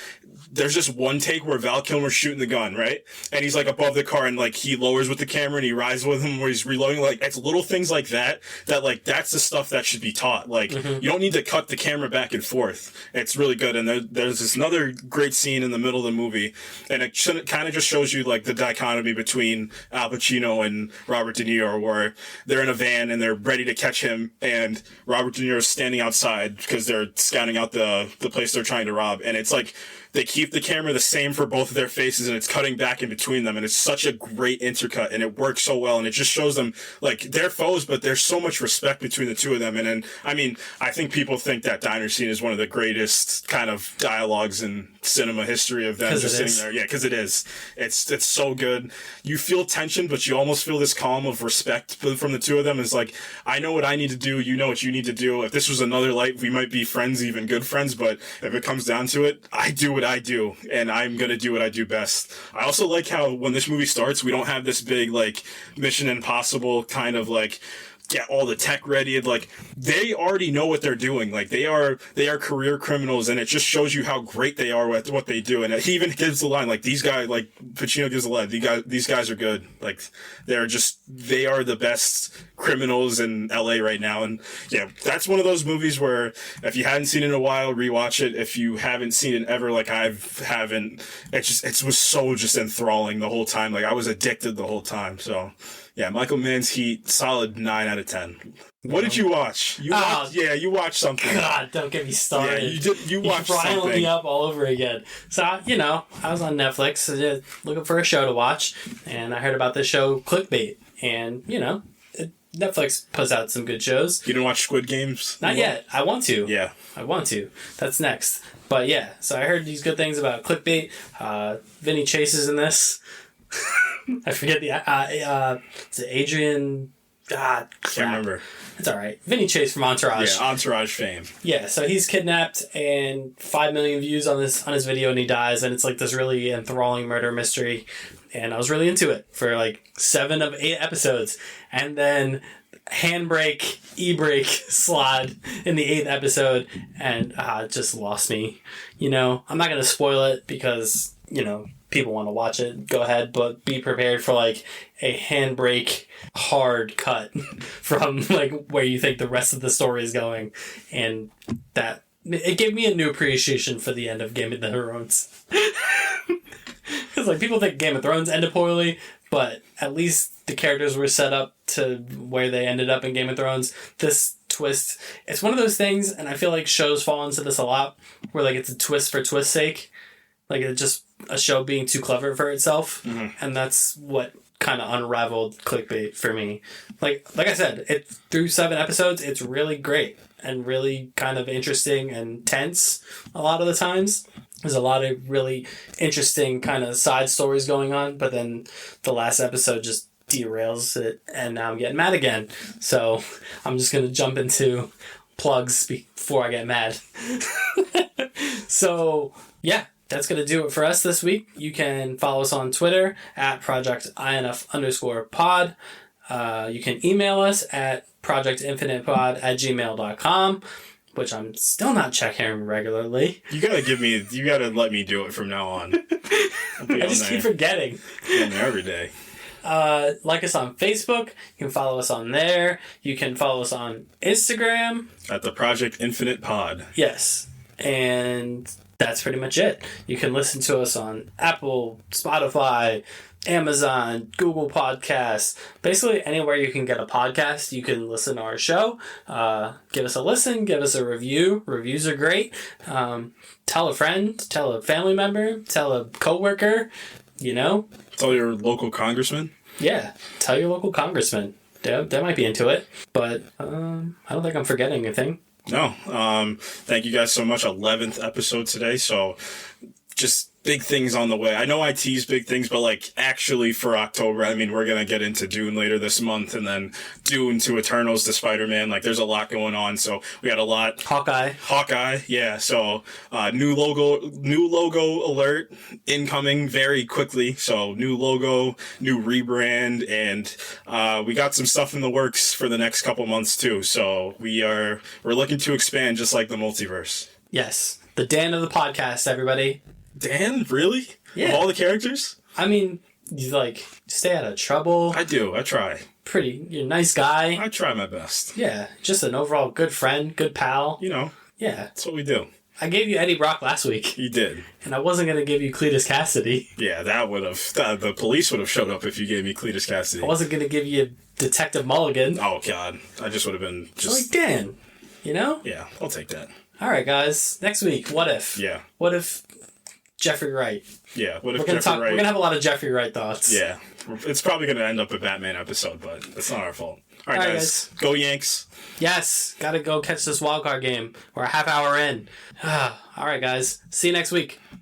there's just one take where Val Kilmer's shooting the gun, right? And he's like above the car and like he lowers with the camera and he rises with him where he's reloading. Like, it's little things like that like, that's the stuff that should be taught. Like, you don't need to cut the camera back and forth. It's really good. And there's this another great scene in the middle of the movie. And it kind of just shows you like the dichotomy between Al Pacino and Robert De Niro, where they're in a van and they're ready to catch catch him, and Robert De Niro's standing outside because they're scouting out the place they're trying to rob, and it's like they keep the camera the same for both of their faces, and it's cutting back in between them, and it's such a great intercut, and it works so well, and it just shows them, like, they're foes, but there's so much respect between the two of them, and then, I mean, I think people think that diner scene is one of the greatest kind of dialogues in cinema history of them just sitting there. Yeah, because it is. It's so good. You feel tension, but you almost feel this calm of respect from the two of them. It's like, I know what I need to do, you know what you need to do. If this was another light, we might be friends, even good friends, but if it comes down to it, I do what I do, and I'm gonna do what I do best. I also like how when this movie starts, we don't have this big, like, Mission Impossible kind of, like, get all the tech ready. Like, they already know what they're doing. Like, they are career criminals, and it just shows you how great they are with what they do. And he even gives the line, like, these guys, like, Pacino gives the line, these guys are good. Like, they are the best criminals in LA right now. And yeah, that's one of those movies where if you hadn't seen it in a while, rewatch it. If you haven't seen it ever, like I haven't, it was so just enthralling the whole time. Like, I was addicted the whole time. So yeah, Michael Mann's Heat, solid 9 out of 10. What did you watch? You watched something. God, don't get me started. Yeah, you watched something. Riling me up all over again. So, I was on Netflix looking for a show to watch, and I heard about this show, Clickbait. And, Netflix puts out some good shows. You didn't watch Squid Games? Not yet. I want to. Yeah. I want to. That's next. But yeah, so I heard these good things about Clickbait. Vinny Chase is in this. I forget is it Adrian? God, crap. Can't remember. It's all right. Vinny Chase from Entourage. Yeah, Entourage fame. Yeah, so he's kidnapped and 5 million views on his video, and he dies, and it's like this really enthralling murder mystery, and I was really into it for like 7 of 8 episodes, and then handbrake, e-brake slide in the 8th episode, and it just lost me. I'm not gonna spoil it because people want to watch it, go ahead, but be prepared for like a handbrake hard cut from like where you think the rest of the story is going, and that it gave me a new appreciation for the end of Game of Thrones. Because like people think Game of Thrones ended poorly, but at least the characters were set up to where they ended up in Game of Thrones. This twist, it's one of those things, and I feel like shows fall into this a lot, where like it's a twist for twist's sake. Like, it's just a show being too clever for itself. Mm-hmm. And that's what kind of unraveled Clickbait for me. Like I said, through 7 episodes, it's really great and really kind of interesting and tense a lot of the times. There's a lot of really interesting kind of side stories going on, but then the last episode just derails it, and now I'm getting mad again. So I'm just going to jump into plugs before I get mad. So, yeah. That's going to do it for us this week. You can follow us on Twitter at projectinf_pod. You can email us at projectinfinitepod@gmail.com, which I'm still not checking regularly. You gotta let me do it from now on. I just keep forgetting. I'm there every day. Like us on Facebook. You can follow us on there. You can follow us on Instagram. At the Project Infinite Pod. Yes. And that's pretty much it. You can listen to us on Apple, Spotify, Amazon, Google Podcasts. Basically, anywhere you can get a podcast, you can listen to our show. Give us a listen. Give us a review. Reviews are great. Tell a friend. Tell a family member. Tell a coworker. Tell your local congressman. Yeah. Tell your local congressman. They might be into it. But I don't think I'm forgetting anything. No. Thank you guys so much. 11th episode today. So just big things on the way. I know I tease big things, but like actually for October, I mean, we're going to get into Dune later this month, and then Dune to Eternals to Spider-Man. Like, there's a lot going on. So we got a lot. Hawkeye. Yeah. So, new logo alert incoming very quickly. So new logo, new rebrand, and, we got some stuff in the works for the next couple months too. So we're looking to expand just like the multiverse. Yes. The Dan of the podcast, everybody. Dan? Really? Yeah. Of all the characters? I mean, you stay out of trouble. I do. I try. You're a nice guy. I try my best. Yeah. Just an overall good friend, good pal. Yeah. Yeah. That's what we do. I gave you Eddie Brock last week. You did. And I wasn't going to give you Cletus Cassidy. Yeah, that would have... The police would have showed up if you gave me Cletus Cassidy. I wasn't going to give you Detective Mulligan. Oh, God. I just would have been just... Like, Dan, you know? Yeah, I'll take that. All right, guys. Next week, what if? Yeah. What if Jeffrey Wright? Yeah, what if We're gonna Jeffrey Wright... We're going to have a lot of Jeffrey Wright thoughts. Yeah. It's probably going to end up a Batman episode, but it's not our fault. All right, guys. Go Yanks. Yes. Got to go catch this wildcard game. We're a half hour in. All right, guys. See you next week.